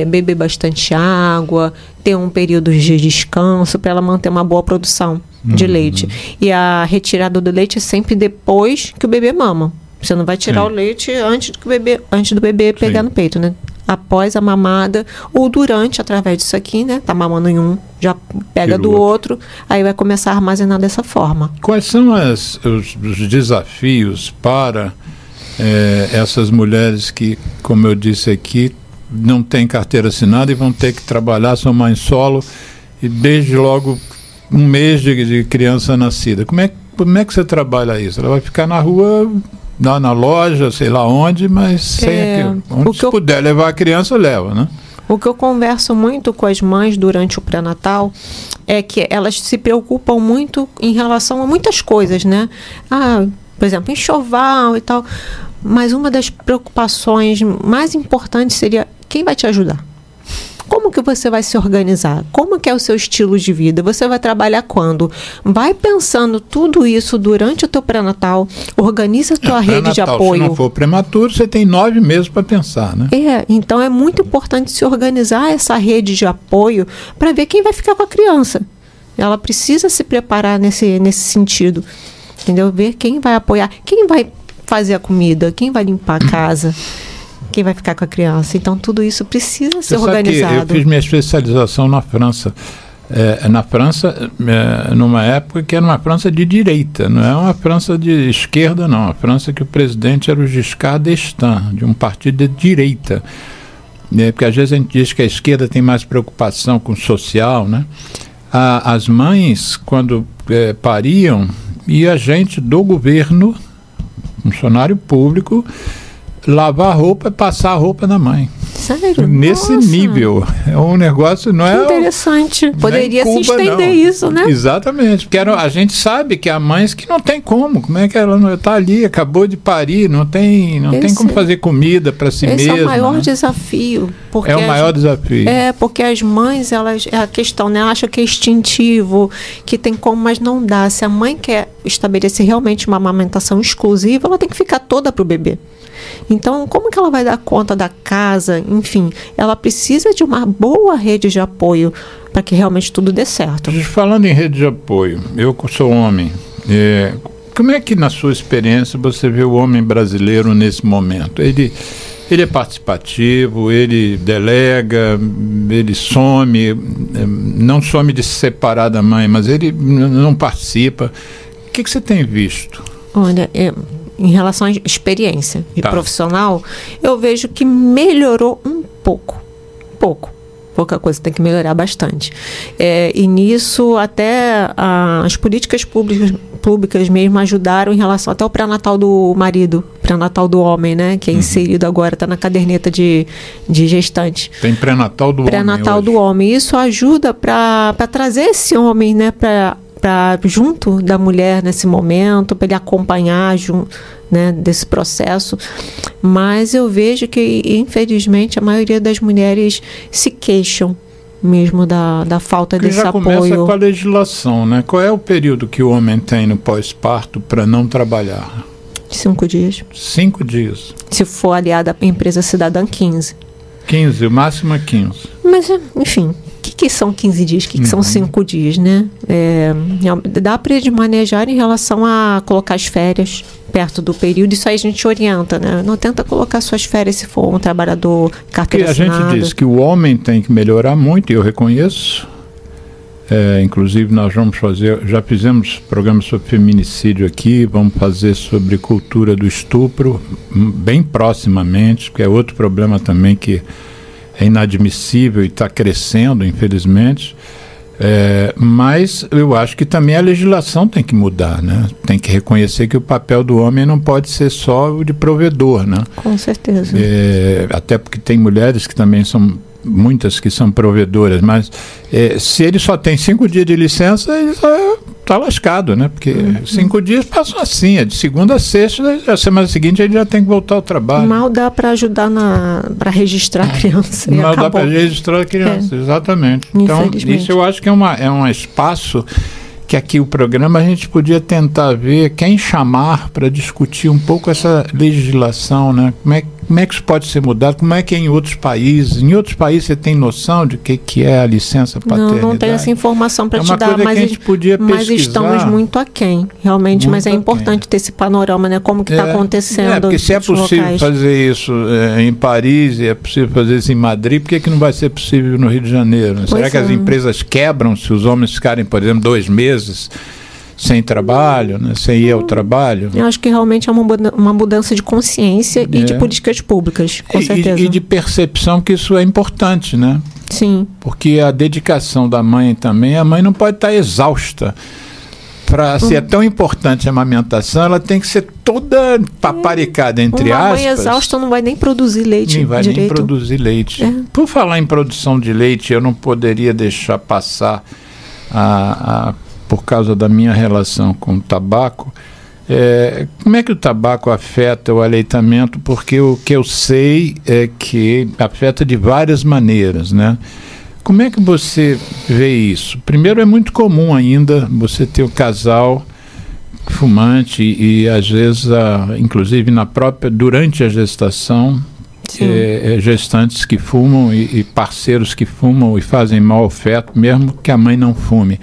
beber bastante água, ter um período de descanso para ela manter uma boa produção de leite. E a retirada do leite é sempre depois que o bebê mama. Você não vai tirar o leite antes do bebê pegar no peito, né? Após a mamada ou durante, através disso aqui, né? Tá mamando em um já pega do outro, aí vai começar a armazenar dessa forma. Quais são os desafios para essas mulheres que, como eu disse aqui, não têm carteira assinada e vão ter que trabalhar, são mães solo, e desde logo 1 mês de criança nascida? Como é que você trabalha isso? Ela vai ficar na rua, na loja, sei lá onde, mas onde se puder levar a criança, leva, né? O que eu converso muito com as mães durante o pré-natal é que elas se preocupam muito em relação a muitas coisas, né? Por exemplo, enxoval e tal. Mas uma das preocupações mais importantes seria quem vai te ajudar. Como que você vai se organizar? Como que é o seu estilo de vida? Você vai trabalhar quando? Vai pensando tudo isso durante o teu pré-natal. Organiza a tua rede de apoio. Se não for prematuro, você tem 9 meses para pensar, né? Então é muito importante se organizar essa rede de apoio para ver quem vai ficar com a criança. Ela precisa se preparar nesse sentido. Entendeu? Ver quem vai apoiar, quem vai fazer a comida, quem vai limpar a casa, quem vai ficar com a criança. Então, tudo isso precisa ser organizado. Eu fiz minha especialização na França. Numa época que era uma França de direita, não é uma França de esquerda, não. A França que o presidente era o Giscard d'Estaing, de um partido de direita. Porque às vezes a gente diz que a esquerda tem mais preocupação com o social, né? As mães, quando pariam, e a gente do governo, funcionário público, lavar a roupa e passar a roupa na mãe. Sério? Nesse nível. É um negócio, não é... Interessante. Poderia se estender isso, né? Exatamente. Porque a gente sabe que há mães que não tem como. Como é que ela não está ali, acabou de parir, não tem como fazer comida para si mesma. Esse é o maior desafio. É o maior desafio. Porque as mães, a questão, né? Acham que é instintivo, que tem como, mas não dá. Se a mãe quer estabelecer realmente uma amamentação exclusiva, ela tem que ficar toda para o bebê. Então, como que ela vai dar conta da casa? Enfim, ela precisa de uma boa rede de apoio para que realmente tudo dê certo. Falando em rede de apoio, eu sou homem. Como é que, na sua experiência, você vê o homem brasileiro nesse momento? Ele é participativo, ele delega, ele some, não some de se separar da mãe, mas ele não participa. O que você tem visto? Olha, em relação à experiência profissional, eu vejo que melhorou um pouco. Pouca coisa, tem que melhorar bastante. E nisso, até as políticas públicas mesmo ajudaram em relação até ao pré-natal do marido, pré-natal do homem, né? Que é inserido agora, está na caderneta de gestante. Tem pré-natal do homem. Pré-natal do homem. Isso ajuda para trazer esse homem, né? Para junto da mulher nesse momento, para ele acompanhar né, desse processo. Mas eu vejo que, infelizmente, a maioria das mulheres se queixam mesmo da falta desse apoio. Já começa com a legislação, né? Qual é o período que o homem tem no pós-parto para não trabalhar? 5 dias. 5 dias. Se for aliada à empresa cidadã, 15. 15, o máximo é 15. Mas, enfim... O que são 15 dias? O que são 5 dias, né? Dá para eles manejar em relação a colocar as férias perto do período. Isso aí a gente orienta, né? Não tenta colocar suas férias se for um trabalhador carteira assinada. A gente diz que o homem tem que melhorar muito, e eu reconheço. Inclusive nós já fizemos programa sobre feminicídio aqui, vamos fazer sobre cultura do estupro bem proximamente, que é outro problema também que é inadmissível e está crescendo, infelizmente. Mas eu acho que também a legislação tem que mudar, né? Tem que reconhecer que o papel do homem não pode ser só o de provedor, né? Com certeza. Até porque tem mulheres que também são, muitas que são provedoras, mas se ele só tem 5 dias de licença, ele está lascado, né? Porque 5 dias passam assim, de segunda a sexta, a semana seguinte ele já tem que voltar ao trabalho. Mal dá para ajudar para registrar a criança. Mal dá para registrar a criança, exatamente. Então, isso eu acho que é um espaço que aqui o programa a gente podia tentar ver quem chamar para discutir um pouco essa legislação, né? Como é que isso pode ser mudado? Como é que é em outros países? Em outros países você tem noção de que é a licença paternidade? Não tenho essa informação para te dar, mas estamos muito aquém, realmente, mas é importante ter esse panorama, né? Como que está acontecendo. Porque se é possível fazer isso em Paris e é possível fazer isso em Madrid, por que não vai ser possível no Rio de Janeiro? Será que as empresas quebram se os homens ficarem, por exemplo, 2 meses sem trabalho, né? Sem ir ao trabalho? Eu acho que realmente é uma mudança de consciência e de políticas públicas, com certeza. E de percepção que isso é importante, né? Sim. Porque a dedicação da mãe também, a mãe não pode estar exausta. Para ser tão importante a amamentação, ela tem que ser toda paparicada, entre aspas. Uma mãe exausta não vai nem produzir leite direito. Não vai nem produzir leite. Por falar em produção de leite, eu não poderia deixar passar por causa da minha relação com o tabaco, como é que o tabaco afeta o aleitamento? Porque o que eu sei é que afeta de várias maneiras, né? Como é que você vê isso? Primeiro, é muito comum ainda você ter o casal fumante e às vezes, inclusive durante a gestação, gestantes que fumam e parceiros que fumam e fazem mau ao feto, mesmo que a mãe não fume.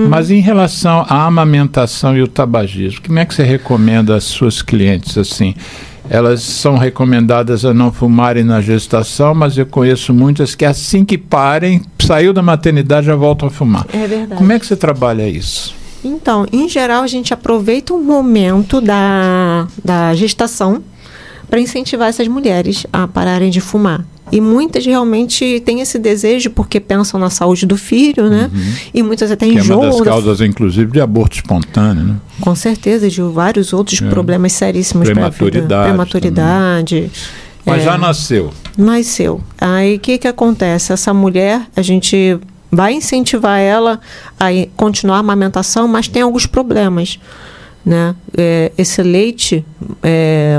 Mas em relação à amamentação e o tabagismo, como é que você recomenda às suas clientes assim? Elas são recomendadas a não fumarem na gestação, mas eu conheço muitas que assim que parem, saiu da maternidade, já voltam a fumar. É verdade. Como é que você trabalha isso? Então, em geral, a gente aproveita o momento da gestação para incentivar essas mulheres a pararem de fumar. E muitas realmente têm esse desejo porque pensam na saúde do filho, né? E muitas até enjoam. Que é uma das causas, inclusive, de aborto espontâneo, né? Com certeza, de vários outros problemas seríssimos para a vida. Prematuridade. Mas já nasceu. Nasceu. Aí o que acontece? Essa mulher, a gente vai incentivar ela a continuar a amamentação, mas tem alguns problemas, né? Esse leite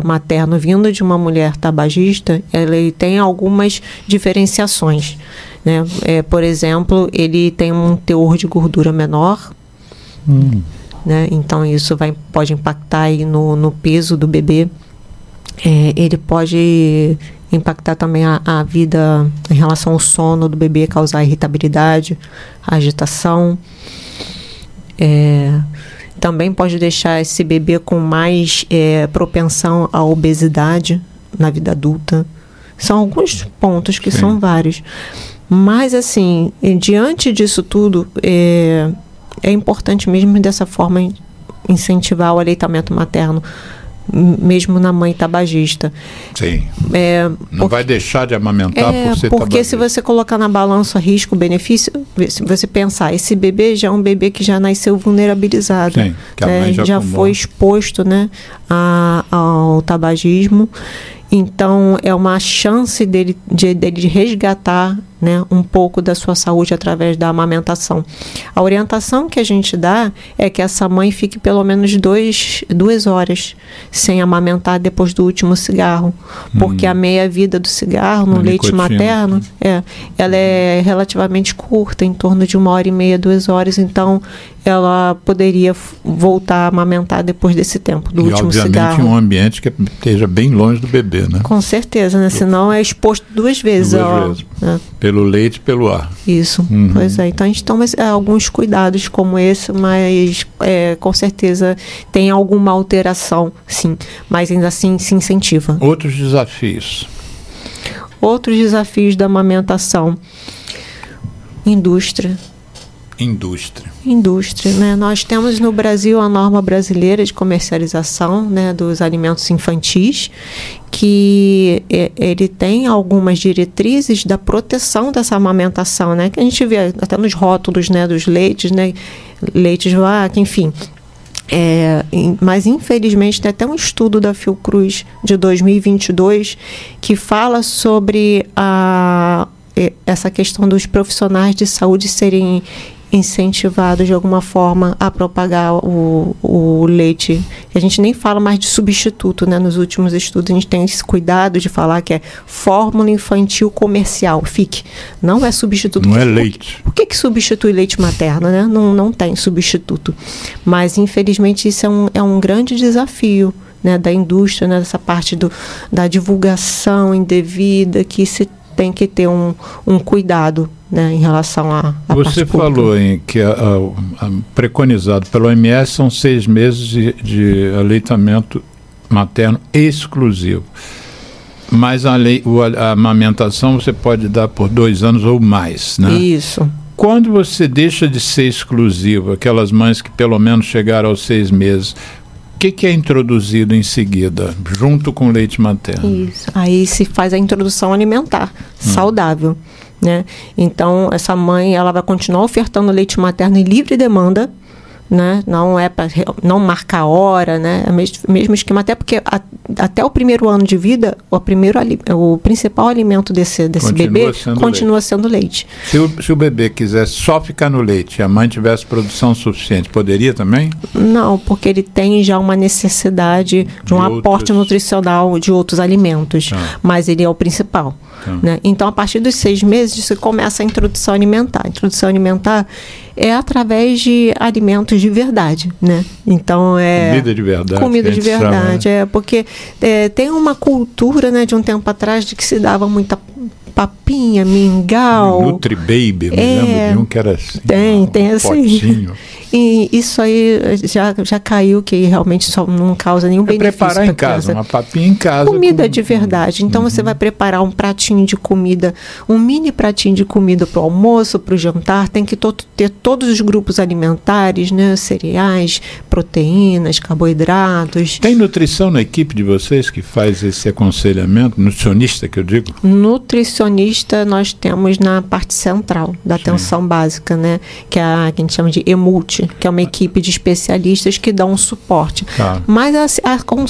materno vindo de uma mulher tabagista, ele tem algumas diferenciações, né? Por exemplo, ele tem um teor de gordura menor, né? Então isso pode impactar aí no peso do bebê. Ele pode impactar também a vida em relação ao sono do bebê, causar irritabilidade, agitação. Também pode deixar esse bebê com mais propensão à obesidade na vida adulta. São alguns pontos que são vários. Mas, assim, diante disso tudo, é importante mesmo dessa forma incentivar o aleitamento materno, mesmo na mãe tabagista. Sim. Não vai deixar de amamentar por ser porque tabagista. Se você colocar na balança risco-benefício, se você pensar, esse bebê já é um bebê que já nasceu vulnerabilizado. Sim, que a mãe já foi exposto, né, ao tabagismo. Então, é uma chance dele resgatar, né, um pouco da sua saúde através da amamentação. A orientação que a gente dá é que essa mãe fique pelo menos 2 horas sem amamentar depois do último cigarro, porque a meia-vida do cigarro no leite materno ela é relativamente curta, em torno de 1h30, 2 horas. Então, ela poderia voltar a amamentar depois desse tempo do último cigarro. E, obviamente, em um ambiente que esteja bem longe do bebê, né? Com certeza, né? Senão é exposto 2 vezes. Pelo leite e pelo ar. Isso, pois é. Então a gente toma alguns cuidados como esse, mas com certeza tem alguma alteração, sim. Mas ainda assim se incentiva. Outros desafios? Outros desafios da amamentação. Indústria, né? Nós temos no Brasil a norma brasileira de comercialização, né, dos alimentos infantis, que ele tem algumas diretrizes da proteção dessa amamentação, né, que a gente vê até nos rótulos, né, dos leites, né, leite de vaca, enfim. Mas infelizmente tem até um estudo da Fiocruz de 2022 que fala sobre essa questão dos profissionais de saúde serem incentivados de alguma forma a propagar o leite. A gente nem fala mais de substituto, né? Nos últimos estudos a gente tem esse cuidado de falar que é fórmula infantil comercial, FIC. Não é substituto. Não é leite. Por que substitui leite materno, né? Não tem substituto. Mas infelizmente isso é um grande desafio, né, da indústria, né, dessa parte da divulgação indevida, que se tem que ter um cuidado, né, em relação à Você falou que preconizado pelo OMS são 6 meses de aleitamento materno exclusivo. Mas a amamentação você pode dar por 2 anos ou mais, né? Isso. Quando você deixa de ser exclusivo, aquelas mães que pelo menos chegaram aos 6 meses, o que é introduzido em seguida, junto com o leite materno? Isso. Aí se faz a introdução alimentar saudável, né? Então, essa mãe, ela vai continuar ofertando leite materno em livre demanda, né? Não é para não marcar hora, né? É o mesmo esquema, até porque até o primeiro ano de vida, o principal alimento desse bebê continua sendo leite. Se o bebê quisesse só ficar no leite e a mãe tivesse produção suficiente, poderia também? Não, porque ele tem já uma necessidade de um aporte nutricional de outros alimentos, mas ele é o principal. Né? Então, a partir dos 6 meses, se começa a introdução alimentar. A introdução alimentar é através de alimentos de verdade, né? Então, comida de verdade. Comida de verdade, chama, né? Porque tem uma cultura, né, de um tempo atrás, de que se dava muita papinha, mingau. Nutri-Baby, me lembro de um que era assim. Tem assim. Potinho. E isso aí já caiu, que realmente só não causa nenhum benefício. Preparar em casa, uma papinha em casa. Comida de verdade. Então você vai preparar um pratinho de comida, um mini pratinho de comida para o almoço, para o jantar. Tem que ter todos os grupos alimentares, né? Cereais, proteínas, carboidratos. Tem nutrição na equipe de vocês que faz esse aconselhamento? Nutricionista, que eu digo? Nutricionista nós temos na parte central da atenção básica, né? Que a gente chama de EMULT, que é uma equipe de especialistas que dão um suporte. Mas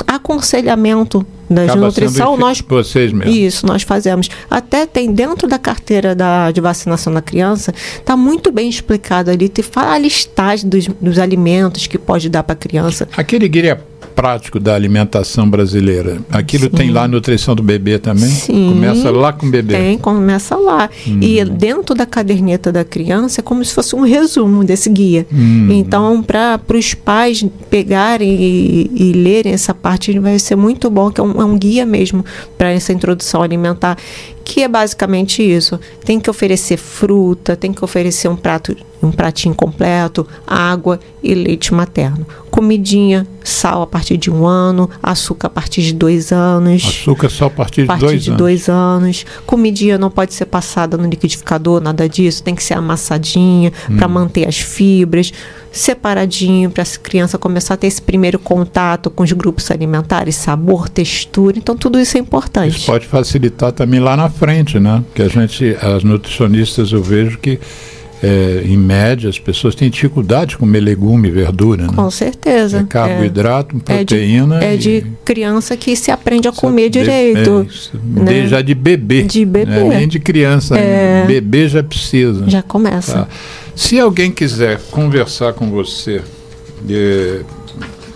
aconselhamento da nutrição, vocês mesmos. Isso, nós fazemos. Até tem dentro da carteira de vacinação da criança, está muito bem explicado ali, fala a listagem dos alimentos que pode dar para a criança. Aquele guia prático da alimentação brasileira, aquilo tem lá a nutrição do bebê também? Sim. Começa lá com o bebê? Começa lá. E dentro da caderneta da criança é como se fosse um resumo desse guia. Então, para os pais pegarem e lerem essa parte, vai ser muito bom, que é um guia mesmo para essa introdução alimentar, que é basicamente isso. Tem que oferecer fruta, tem que oferecer um pratinho completo, água e leite materno. Comidinha, sal a partir de 1 ano, açúcar a partir de 2 anos. Açúcar só a partir de 2 anos. Comidinha não pode ser passada no liquidificador, nada disso. Tem que ser amassadinha para manter as fibras. Separadinho, para a criança começar a ter esse primeiro contato com os grupos alimentares, sabor, textura. Então, tudo isso é importante. Isso pode facilitar também lá na frente, né? Porque as nutricionistas, eu vejo que em média, as pessoas têm dificuldade de comer legume e verdura, né? Com certeza. Carboidrato, proteína. De criança que se aprende a comer direito. Né? Já de bebê. De bebê. Nem de criança. Bebê já precisa. Já começa. Tá. Se alguém quiser conversar com você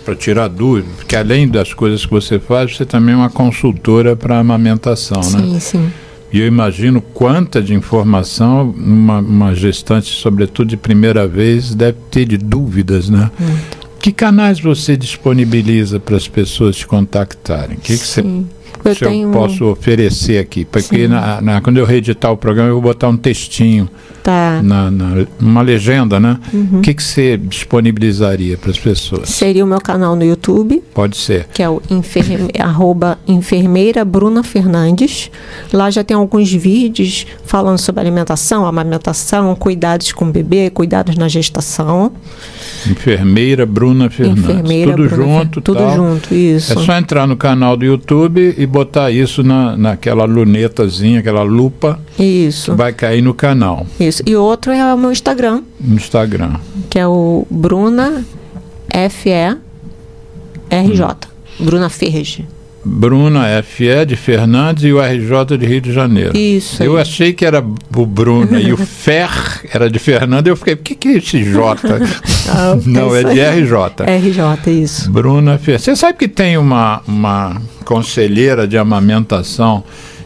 para tirar dúvidas, porque além das coisas que você faz, você também é uma consultora para amamentação, né? Sim. E eu imagino quanta de informação uma gestante, sobretudo de primeira vez, deve ter de dúvidas, né? Que canais você disponibiliza para as pessoas te contactarem? O que eu posso oferecer aqui? Porque quando eu reeditar o programa, eu vou botar um textinho, uma legenda, né? O que você disponibilizaria para as pessoas? Seria o meu canal no YouTube. Pode ser. Que é o enfermeira Bruna Fernandes. Lá já tem alguns vídeos falando sobre alimentação, amamentação, cuidados com o bebê, cuidados na gestação. Enfermeira Bruna Fernandes. Tudo junto, isso. É só entrar no canal do YouTube e botar isso naquela lunetazinha, aquela lupa. Isso. Vai cair no canal. Isso. E outro é o meu Instagram. Que é o Bruna FERJ. Bruna Ferge. Bruna FE de Fernandes e o RJ de Rio de Janeiro. Isso. Eu achei que era o Bruna e o Fer era de Fernando. Eu fiquei, o que é esse J? Não, é de RJ. RJ, isso. Bruna Fer. Você sabe que tem uma conselheira de amamentação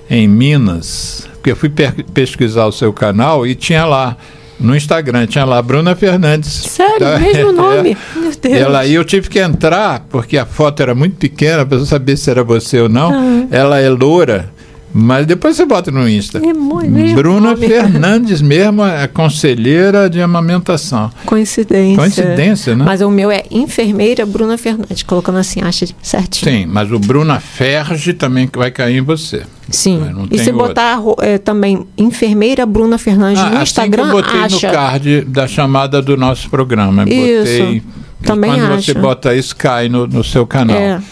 em Minas? Porque eu fui pesquisar o seu canal e tinha lá no Instagram, tinha lá Bruna Fernandes. Sério? Mesmo nome? Meu Deus. Ela aí, eu tive que entrar, porque a foto era muito pequena, para eu saber se era você ou não. Ela é loura, mas depois você bota no Insta. É muito Bruna nome. Fernandes mesmo, é conselheira de amamentação. Coincidência, né? Mas o meu é enfermeira Bruna Fernandes, colocando assim, acha certinho. Sim, mas o Bruna Ferge também vai cair em você. Sim, não e se botar também enfermeira Bruna Fernandes no Instagram, assim que eu botei acha. no card da chamada do nosso programa. Isso, Botei, também quando acha. você bota isso, cai no seu canal. É.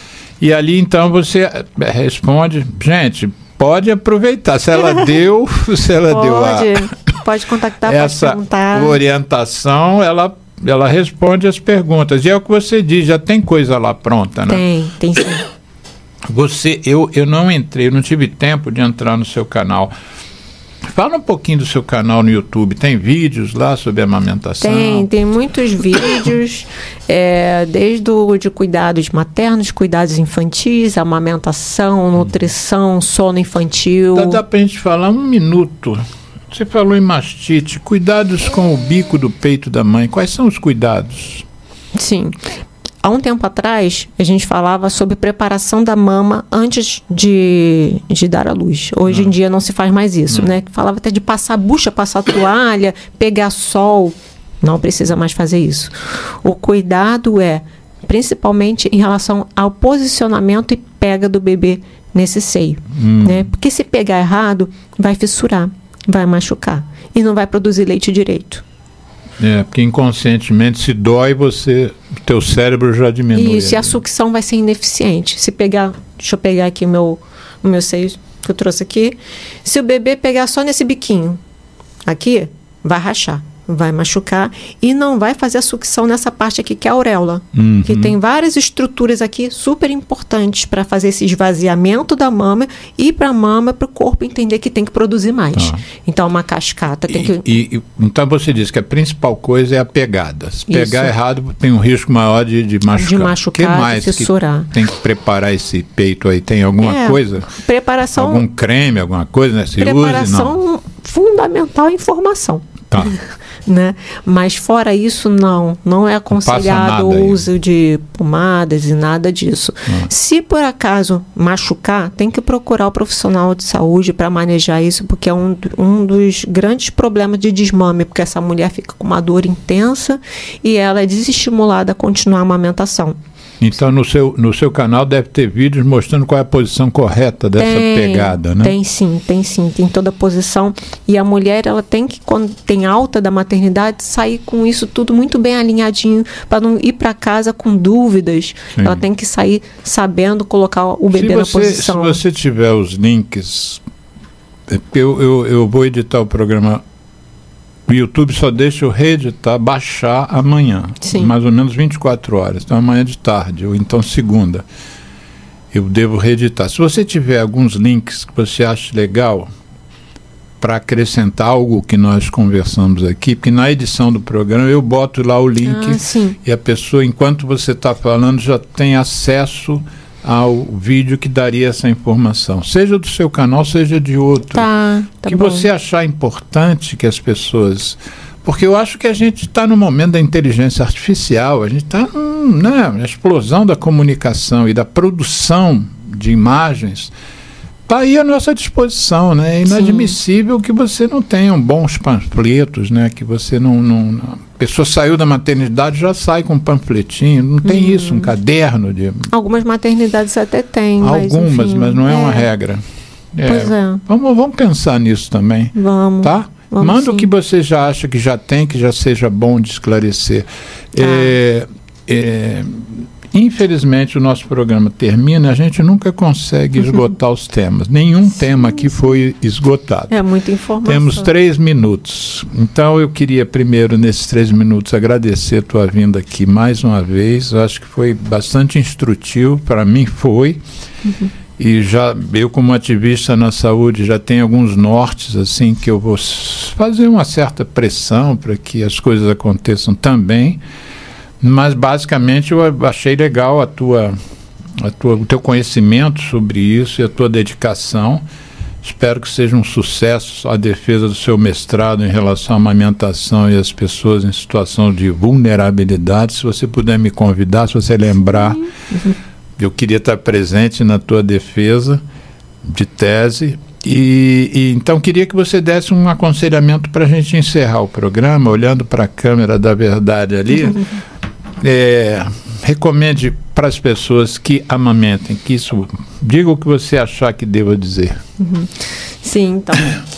E ali, então, você responde, gente, pode aproveitar. Se ela deu, pode contactar, essa pode perguntar. orientação, ela responde as perguntas. E é o que você diz, já tem coisa lá pronta, né? Tem sim. Eu não entrei, eu não tive tempo de entrar no seu canal. Fala um pouquinho do seu canal no YouTube. Tem vídeos lá sobre amamentação? Tem muitos vídeos, desde de cuidados maternos, cuidados infantis, amamentação, nutrição, sono infantil. Dá pra gente falar um minuto. Você falou em mastite, cuidados com o bico do peito da mãe. Quais são os cuidados? Sim. Há um tempo atrás, a gente falava sobre preparação da mama antes de dar à luz. Hoje em dia não se faz mais isso, né? Falava até de passar bucha, passar toalha, pegar sol. Não precisa mais fazer isso. O cuidado é, principalmente em relação ao posicionamento e pega do bebê nesse seio, né? Porque se pegar errado, vai fissurar, vai machucar e não vai produzir leite direito. Porque inconscientemente, se dói, o teu cérebro já diminui. Isso, e a sucção vai ser ineficiente. Se pegar, deixa eu pegar aqui o meu seio que eu trouxe aqui. Se o bebê pegar só nesse biquinho, aqui, vai rachar, vai machucar e não vai fazer a sucção nessa parte aqui que é a auréola. Que tem várias estruturas aqui super importantes para fazer esse esvaziamento da mama e para a mama, para o corpo entender que tem que produzir mais. Então, uma cascata tem que... Então, você diz que a principal coisa é a pegada. Se pegar errado, tem um risco maior de machucar. De machucar, que mais de fissurar. Que tem que preparar esse peito aí? Tem alguma coisa? Preparação... Algum creme, alguma coisa, né? Se preparação use, não. Fundamental é informação. Tá. Né? Mas fora isso, não é aconselhado o uso de pomadas e nada disso. Se por acaso machucar, tem que procurar o profissional de saúde para manejar isso, porque é um dos grandes problemas de desmame, porque essa mulher fica com uma dor intensa e ela é desestimulada a continuar a amamentação. Então, no seu canal deve ter vídeos mostrando qual é a posição correta dessa pegada, né? Tem sim. Tem toda a posição. E a mulher, ela tem que, quando tem alta da maternidade, sair com isso tudo muito bem alinhadinho, para não ir para casa com dúvidas. Sim. Ela tem que sair sabendo colocar o bebê na posição. Se você tiver os links, eu vou editar o programa. O YouTube só deixa eu reeditar, baixar amanhã. Sim. Mais ou menos 24 horas. Então amanhã de tarde, ou então segunda. Eu devo reeditar. Se você tiver alguns links que você acha legal para acrescentar algo que nós conversamos aqui, porque na edição do programa eu boto lá o link e a pessoa, enquanto você está falando, já tem acesso ao vídeo que daria essa informação, seja do seu canal, seja de outro, que bom. Você achar importante que as pessoas, porque eu acho que a gente está no momento da inteligência artificial, a gente está na explosão da comunicação e da produção de imagens, está aí à nossa disposição, né? É inadmissível que você não tenha bons panfletos, né? Que você a pessoa saiu da maternidade, já sai com um panfletinho, não tem isso, um caderno de... Algumas maternidades até têm, algumas, mas não é uma regra. Pois é. Vamos pensar nisso também. Vamos. Tá? Manda o que você já acha que já tem, que já seja bom de esclarecer. Infelizmente, o nosso programa termina, a gente nunca consegue esgotar os temas. Nenhum tema aqui foi esgotado. É muita informação. Temos 3 minutos. Então, eu queria primeiro, nesses 3 minutos, agradecer a tua vinda aqui mais uma vez. Eu acho que foi bastante instrutivo, para mim foi. E eu, como ativista na saúde, já tenho alguns nortes, assim, que eu vou fazer uma certa pressão para que as coisas aconteçam também. Mas, basicamente, eu achei legal o teu conhecimento sobre isso e a tua dedicação Espero que seja um sucesso a defesa do seu mestrado em relação à amamentação e as pessoas em situação de vulnerabilidade. Se você puder me convidar, se você lembrar, eu queria estar presente na tua defesa de tese. E então queria que você desse um aconselhamento para a gente encerrar o programa, olhando para a câmera da verdade ali. Recomende para as pessoas que amamentem, que isso, diga o que você achar que deva dizer. Sim, então,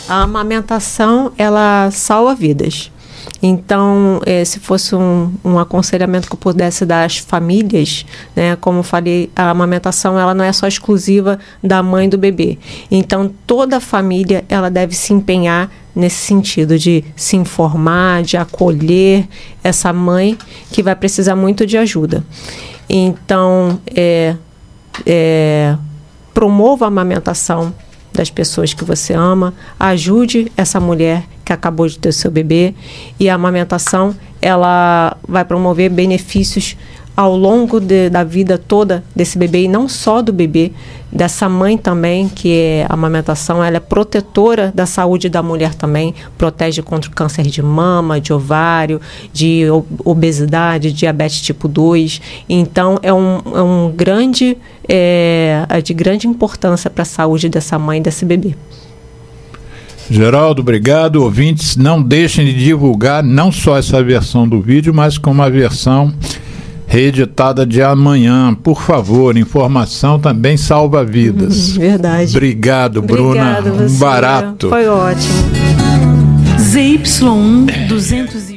a amamentação, ela salva vidas. Então, se fosse um aconselhamento que eu pudesse dar às famílias, né, como eu falei, a amamentação ela não é só exclusiva da mãe e do bebê. Então, toda a família ela deve se empenhar nesse sentido de se informar, de acolher essa mãe que vai precisar muito de ajuda. Então, promova a amamentação das pessoas que você ama, ajude essa mulher que acabou de ter seu bebê, e a amamentação ela vai promover benefícios ao longo da vida toda desse bebê, e não só do bebê, dessa mãe também, que a amamentação ela é protetora da saúde da mulher também, protege contra o câncer de mama, de ovário, de obesidade, diabetes tipo 2. Então, é de grande importância para a saúde dessa mãe e desse bebê. Geraldo, obrigado. Ouvintes, não deixem de divulgar não só essa versão do vídeo, mas como a versão reeditada de amanhã. Por favor, informação também salva vidas. Verdade. Obrigado, Bruna. Obrigado, barato. Foi ótimo. ZY1 200